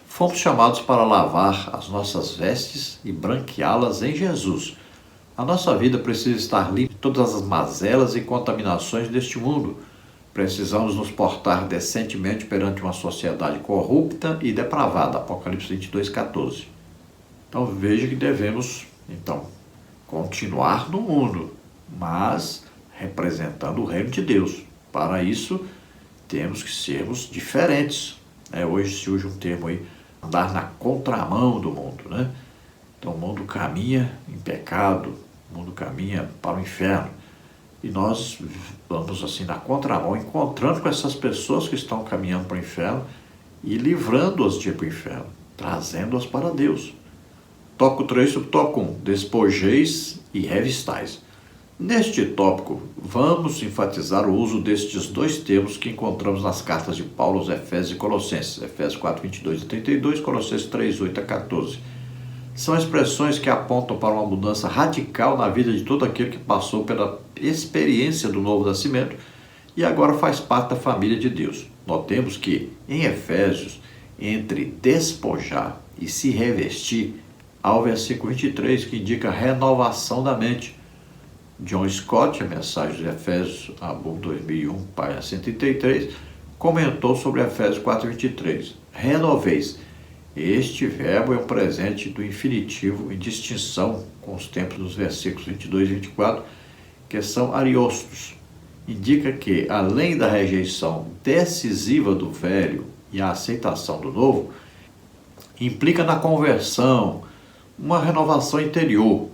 Fomos chamados para lavar as nossas vestes e branqueá-las em Jesus. A nossa vida precisa estar livre de todas as mazelas e contaminações deste mundo. Precisamos nos portar decentemente perante uma sociedade corrupta e depravada. Apocalipse 22:14. Então veja que devemos, continuar no mundo, mas representando o reino de Deus. Para isso, temos que sermos diferentes. Hoje se usa um termo aí, andar na contramão do mundo, né? Então o mundo caminha em pecado, o mundo caminha para o inferno. E nós vamos assim na contramão, encontrando com essas pessoas que estão caminhando para o inferno e livrando-as de ir para o inferno, trazendo-as para Deus. Tópico 3, subtópico 1. Despojeis e revistais. Neste tópico, vamos enfatizar o uso destes dois termos que encontramos nas cartas de Paulo aos Efésios e Colossenses. Efésios 4, 22 e 32, Colossenses 3, 8 a 14. São expressões que apontam para uma mudança radical na vida de todo aquele que passou pela experiência do novo nascimento e agora faz parte da família de Deus. Notemos que, em Efésios, entre despojar e se revestir, há o versículo 23 que indica renovação da mente. John Scott, a mensagem de Efésios, ABUM 2001, página 133, comentou sobre Efésios 4:23. Renoveis. Este verbo é um presente do infinitivo em distinção com os tempos dos versículos 22 e 24, que são ariostos. Indica que, além da rejeição decisiva do velho e a aceitação do novo, implica na conversão, uma renovação interior,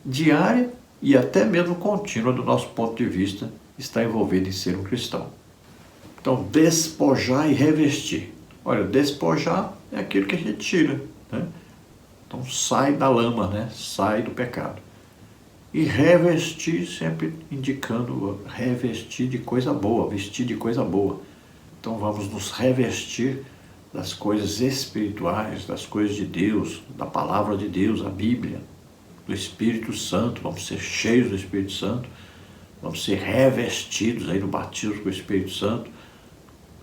diária e até mesmo contínua do nosso ponto de vista, está envolvido em ser um cristão. Então, despojar e revestir. Olha, despojar é aquilo que a gente tira, né? Então, sai da lama, né? Sai do pecado. E revestir, sempre indicando revestir de coisa boa, vestir de coisa boa. Então, vamos nos revestir das coisas espirituais, das coisas de Deus, da palavra de Deus, a Bíblia, do Espírito Santo. Vamos ser cheios do Espírito Santo, vamos ser revestidos aí no batismo com o Espírito Santo.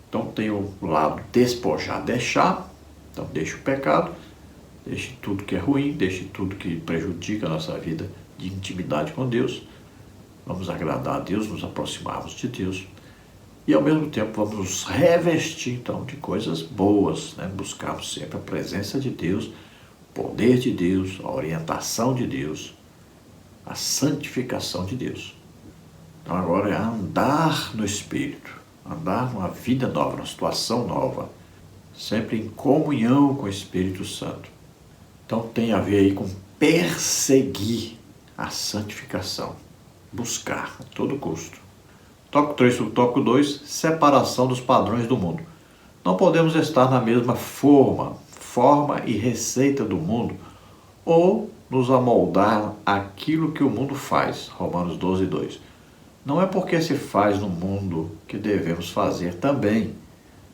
Então tem o lado despojar, deixar. Então deixe o pecado, deixe tudo que é ruim, deixe tudo que prejudica a nossa vida de intimidade com Deus. Vamos agradar a Deus, nos aproximarmos de Deus. E ao mesmo tempo vamos nos revestir então de coisas boas, né? Buscarmos sempre a presença de Deus, o poder de Deus, a orientação de Deus, a santificação de Deus. Então agora é andar no Espírito, andar numa vida nova, numa situação nova, sempre em comunhão com o Espírito Santo. Então tem a ver aí com perseguir a santificação, buscar a todo custo. Tópico 3, subtópico 2, separação dos padrões do mundo. Não podemos estar na mesma forma e receita do mundo ou nos amoldar àquilo que o mundo faz. Romanos 12, 2. Não é porque se faz no mundo que devemos fazer também.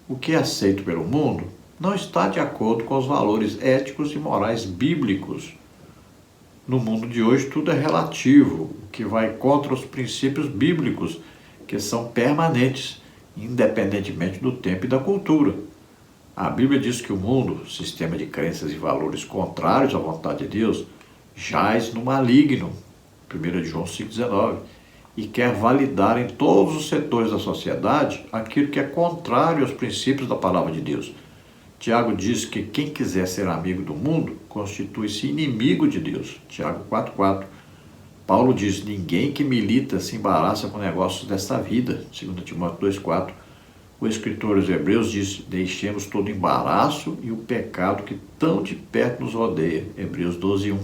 O que é aceito pelo mundo não está de acordo com os valores éticos e morais bíblicos. No mundo de hoje tudo é relativo, o que vai contra os princípios bíblicos, que são permanentes, independentemente do tempo e da cultura. A Bíblia diz que o mundo, sistema de crenças e valores contrários à vontade de Deus, jaz no maligno, 1 João 5,19, e quer validar em todos os setores da sociedade aquilo que é contrário aos princípios da palavra de Deus. Tiago diz que quem quiser ser amigo do mundo constitui-se inimigo de Deus. Tiago 4,4. Paulo diz, ninguém que milita se embaraça com negócios desta vida. 2 Timóteo 2,4. O escritor aos Hebreus diz, deixemos todo embaraço e o pecado que tão de perto nos rodeia. Hebreus 12,1.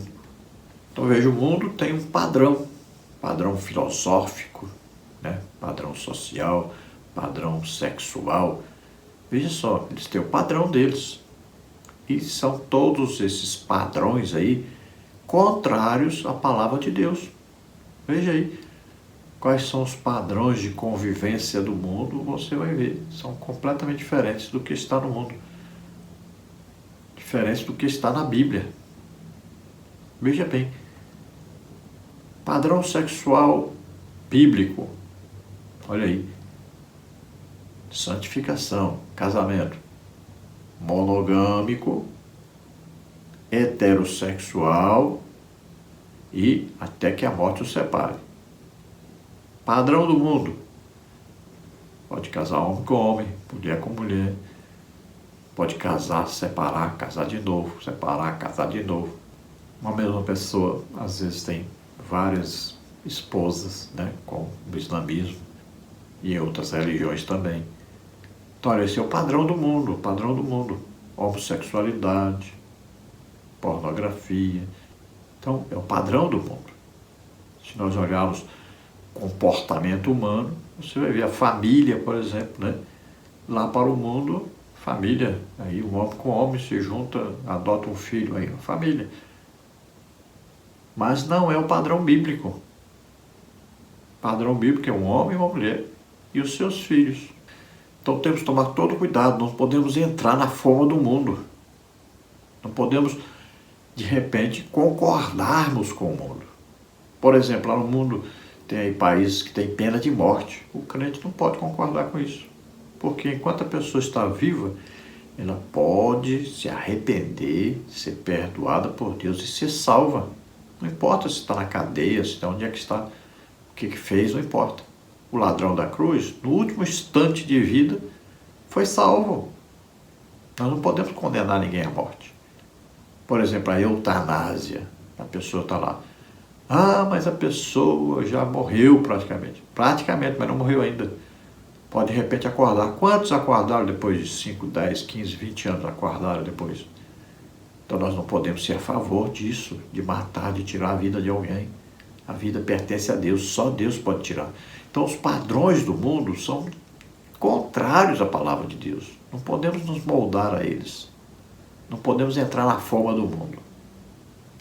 Então veja, o mundo tem um padrão filosófico, né? Padrão social, padrão sexual. Veja só, eles têm o padrão deles. E são todos esses padrões aí contrários à palavra de Deus. Veja aí, quais são os padrões de convivência do mundo, você vai ver. São completamente diferentes do que está no mundo. Diferentes do que está na Bíblia. Veja bem, Padrão sexual bíblico. Olha aí. Santificação, casamento. Monogâmico, heterossexual e até que a morte os separe. Padrão do mundo. Pode casar homem com homem, mulher com mulher. Pode casar, separar, casar de novo, separar, casar de novo. Uma mesma pessoa, às vezes, tem várias esposas, né, com o islamismo e outras religiões também. Então, olha, esse é o padrão do mundo, o padrão do mundo. Homossexualidade, pornografia. Então, é o padrão do mundo. Se nós olharmos comportamento humano, você vai ver a família, por exemplo, né? Lá para o mundo, família, aí um homem com homem se junta, adota um filho, aí uma família. Mas não é o padrão bíblico. O padrão bíblico é um homem e uma mulher e os seus filhos. Então temos que tomar todo cuidado, não podemos entrar na forma do mundo. Não podemos, de repente, concordarmos com o mundo. Por exemplo, lá no mundo tem aí países que têm pena de morte. O crente não pode concordar com isso. Porque enquanto a pessoa está viva, ela pode se arrepender, ser perdoada por Deus e ser salva. Não importa se está na cadeia, se está onde é que está, o que fez, não importa. O ladrão da cruz, no último instante de vida, foi salvo. Nós não podemos condenar ninguém à morte. Por exemplo, a eutanásia. A pessoa está lá. Ah, mas a pessoa já morreu praticamente. Praticamente, mas não morreu ainda. Pode de repente acordar. Quantos acordaram depois de 5, 10, 15, 20 anos acordaram depois? Então nós não podemos ser a favor disso, de matar, de tirar a vida de alguém. A vida pertence a Deus, só Deus pode tirar. Então os padrões do mundo são contrários à palavra de Deus. Não podemos nos moldar a eles. Não podemos entrar na forma do mundo.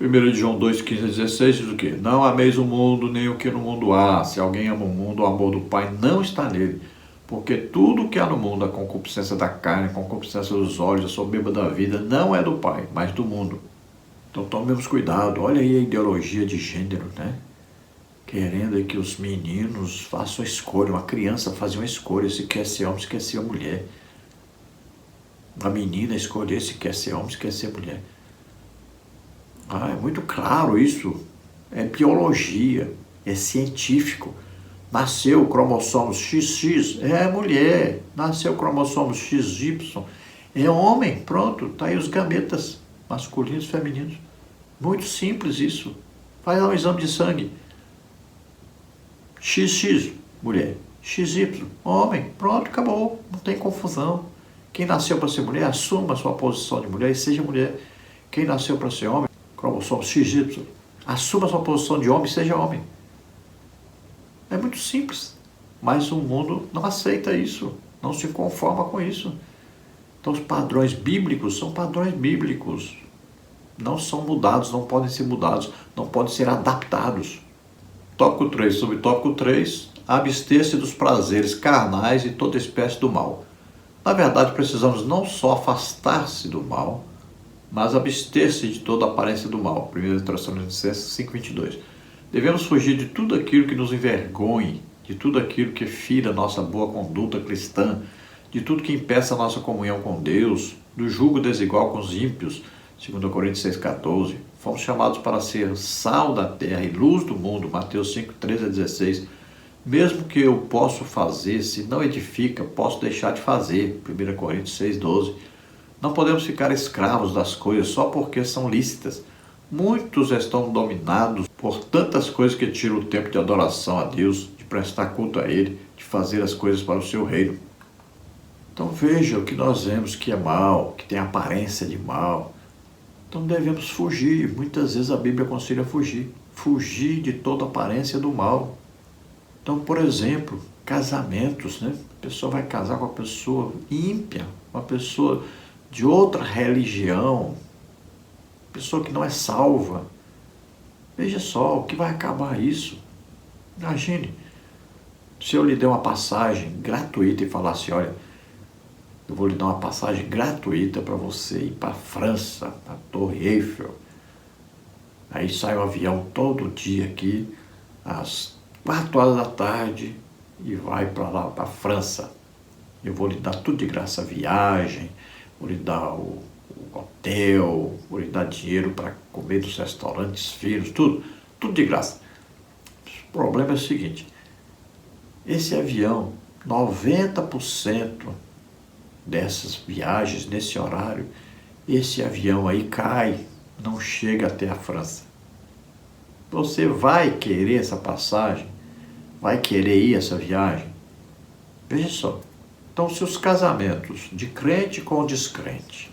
1 João 2, 15 a 16 diz o quê? Não ameis o mundo, nem o que no mundo há. Se alguém ama o mundo, o amor do Pai não está nele. Porque tudo que há no mundo, a concupiscência da carne, a concupiscência dos olhos, a soberba da vida, não é do Pai, mas do mundo. Então tomemos cuidado. Olha aí a ideologia de gênero, né? Querendo que os meninos façam a escolha, uma criança fazer uma escolha, se quer ser homem, se quer ser mulher. Uma menina escolher se quer ser homem, se quer ser mulher. Ah, é muito claro isso. É biologia, é científico. Nasceu o cromossomo XX, é mulher. Nasceu o cromossomo XY, é homem. Pronto, está aí os gametas masculinos e femininos. Muito simples isso. Faz lá um exame de sangue. XX, mulher. XY, homem. Pronto, acabou. Não tem confusão. Quem nasceu para ser mulher, assuma a sua posição de mulher e seja mulher. Quem nasceu para ser homem, cromossomo XY, assuma a sua posição de homem e seja homem. É muito simples, mas o mundo não aceita isso, não se conforma com isso. Então os padrões bíblicos são padrões bíblicos. Não são mudados, não podem ser mudados, não podem ser adaptados. Tópico 3, subtópico 3, abster-se dos prazeres carnais e toda espécie do mal. Na verdade, precisamos não só afastar-se do mal, mas abster-se de toda aparência do mal. 1 Tessalonicenses 5:22. Devemos fugir de tudo aquilo que nos envergonhe, de tudo aquilo que fira a nossa boa conduta cristã, de tudo que impeça a nossa comunhão com Deus, do julgo desigual com os ímpios. 2 Coríntios 6,14. Fomos chamados para ser sal da terra e luz do mundo. Mateus 5:13 a 16. Mesmo que eu possa fazer, se não edifica, posso deixar de fazer. 1 Coríntios 6,12. Não podemos ficar escravos das coisas só porque são lícitas. Muitos estão dominados por tantas coisas que tiram o tempo de adoração a Deus, de prestar culto a Ele, de fazer as coisas para o seu reino. Então veja o que nós vemos que é mal, que tem aparência de mal. Então devemos fugir. Muitas vezes a Bíblia aconselha fugir. Fugir de toda aparência do mal. Então, por exemplo, casamentos, né? A pessoa vai casar com uma pessoa ímpia, uma pessoa de outra religião, pessoa que não é salva. Veja só, o que vai acabar isso? Imagine, se eu lhe der uma passagem gratuita e falasse, olha, eu vou lhe dar uma passagem gratuita para você ir para a França, a Torre Eiffel. Aí sai o avião todo dia aqui, às 4 horas da tarde e vai para lá, para a França. Eu vou lhe dar tudo de graça, a viagem, vou lhe dar o hotel, vou lhe dar dinheiro para comer dos restaurantes, filhos, tudo de graça. O problema é o seguinte, esse avião, 90% dessas viagens nesse horário, esse avião aí cai, não chega até a França. Você vai querer essa passagem? Vai querer ir essa viagem? Veja só. Então, se os casamentos de crente com descrente,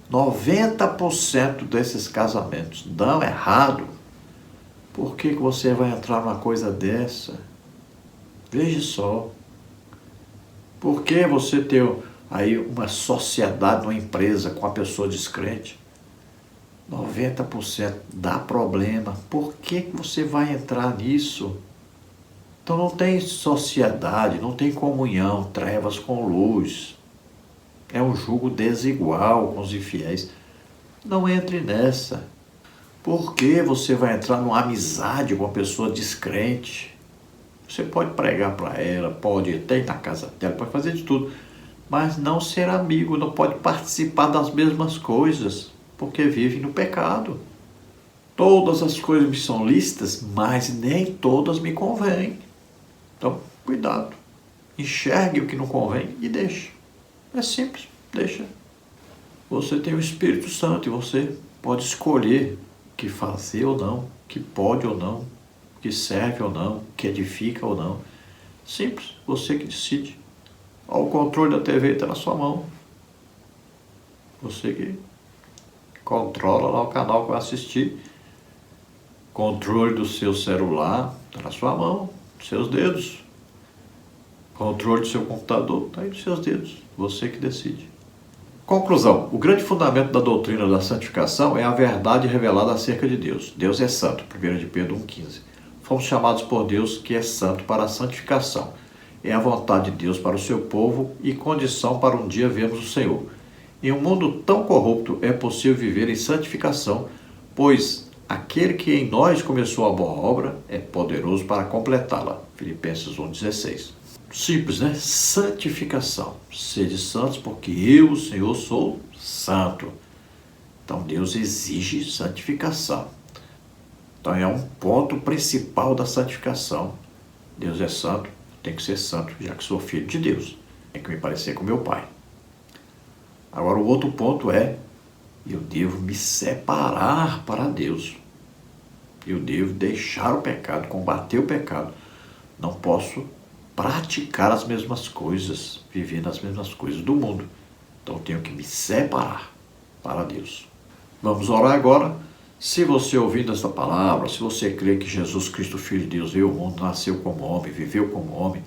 90% desses casamentos dão errado, por que você vai entrar numa coisa dessa? Veja só. Por que você ter aí uma sociedade, uma empresa com a pessoa descrente? 90% dá problema. Por que você vai entrar nisso? Então não tem sociedade, não tem comunhão, trevas com luz. É um jugo desigual com os infiéis. Não entre nessa. Por que você vai entrar numa amizade com uma pessoa descrente? Você pode pregar para ela, pode até ir na casa dela, pode fazer de tudo, mas não ser amigo, não pode participar das mesmas coisas, porque vive no pecado. Todas as coisas me são lícitas, mas nem todas me convêm. Então, cuidado. Enxergue o que não convém e deixe. É simples, deixa. Você tem o Espírito Santo e você pode escolher o que fazer ou não, o que pode ou não, o que serve ou não, o que edifica ou não. Simples, você que decide. O controle da TV está na sua mão. Você que controla lá o canal que vai assistir. Controle do seu celular está na sua mão, nos seus dedos. Controle do seu computador está aí nos seus dedos. Você que decide. Conclusão. O grande fundamento da doutrina da santificação é a verdade revelada acerca de Deus. Deus é santo. 1 de Pedro 1,15. Fomos chamados por Deus, que é santo, para a santificação. É a vontade de Deus para o seu povo e condição para um dia vermos o Senhor. Em um mundo tão corrupto é possível viver em santificação, pois aquele que em nós começou a boa obra é poderoso para completá-la. Filipenses 1,16. Simples, né? Santificação. Sede santos, porque eu, o Senhor, sou santo. Então Deus exige santificação. Então é um ponto principal da santificação. Deus é santo, tem que ser santo, já que sou filho de Deus. Tem que me parecer com meu Pai. Agora o outro ponto é, eu devo me separar para Deus. Eu devo deixar o pecado, combater o pecado. Não posso praticar as mesmas coisas, viver nas mesmas coisas do mundo. Então eu tenho que me separar para Deus. Vamos orar agora. Se você ouvindo esta palavra, se você crê que Jesus Cristo, Filho de Deus, veio ao mundo, nasceu como homem, viveu como homem,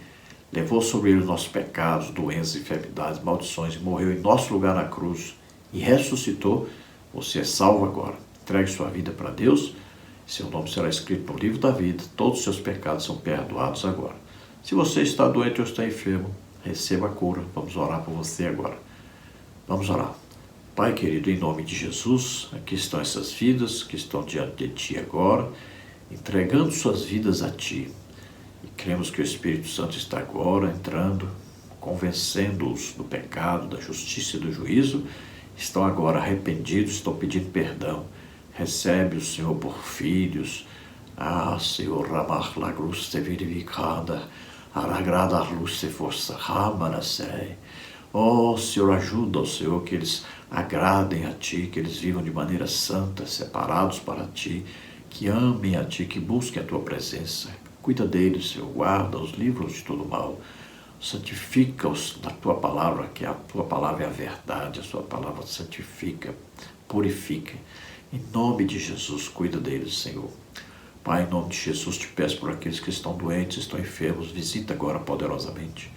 levou sobre ele os nossos pecados, doenças, enfermidades, maldições e morreu em nosso lugar na cruz e ressuscitou, você é salvo agora. Entregue sua vida para Deus, seu nome será escrito no livro da vida, todos os seus pecados são perdoados agora. Se você está doente ou está enfermo, receba a cura. Vamos orar por você agora. Vamos orar. Pai querido, em nome de Jesus, aqui estão essas vidas que estão diante de Ti agora, entregando suas vidas a Ti. E cremos que o Espírito Santo está agora entrando, convencendo-os do pecado, da justiça e do juízo. Estão agora arrependidos, estão pedindo perdão. Recebe o Senhor por filhos. Ah, Senhor, ramar la cruz te vivificada, aragrada a luz se força, ramaracei. Oh, Senhor, ajuda, Senhor, que eles agradem a Ti, que eles vivam de maneira santa, separados para Ti, que amem a Ti, que busquem a Tua presença. Cuida deles, Senhor, guarda-os, livra-os de todo mal. Santifica-os na Tua palavra, que a Tua palavra é a verdade, a Sua palavra santifica, purifica. Em nome de Jesus, cuida deles, Senhor. Pai, em nome de Jesus, te peço por aqueles que estão doentes, estão enfermos, visita agora poderosamente.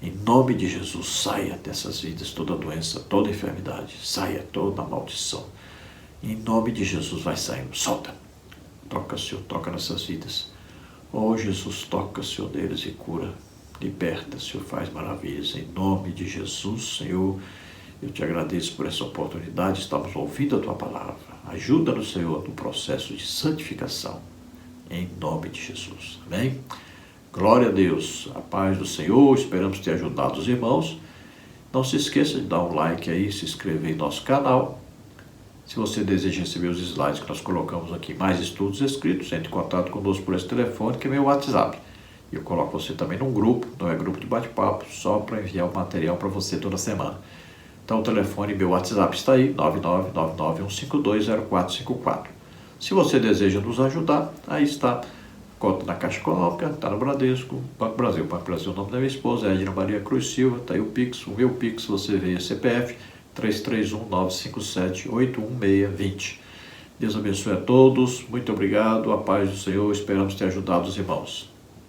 Em nome de Jesus, saia dessas vidas toda doença, toda enfermidade, saia toda maldição. Em nome de Jesus, vai saindo, solta. Toca, Senhor, toca nessas vidas. Oh, Jesus, toca, Senhor, deles e cura. Liberta, Senhor, faz maravilhas. Em nome de Jesus, Senhor, eu te agradeço por essa oportunidade. Estamos ouvindo a Tua palavra. Ajuda-nos, Senhor, no processo de santificação. em nome de Jesus. Amém? Glória a Deus, a paz do Senhor, esperamos ter ajudado os irmãos. Não se esqueça de dar um like aí, se inscrever em nosso canal. Se você deseja receber os slides que nós colocamos aqui, mais estudos escritos, entre em contato conosco por esse telefone, que é meu WhatsApp. Eu coloco você também num grupo, não é grupo de bate-papo, só para enviar o material para você toda semana. Então o telefone, meu WhatsApp está aí, 99991520454. Se você deseja nos ajudar, aí está. Conta na Caixa Econômica, está no Bradesco, Banco Brasil. Banco Brasil é o nome da minha esposa, Edna Maria Cruz Silva, está aí o Pix, o meu Pix, você vê a CPF, 331-957-81620. Deus abençoe a todos, muito obrigado, a paz do Senhor, esperamos ter ajudado os irmãos.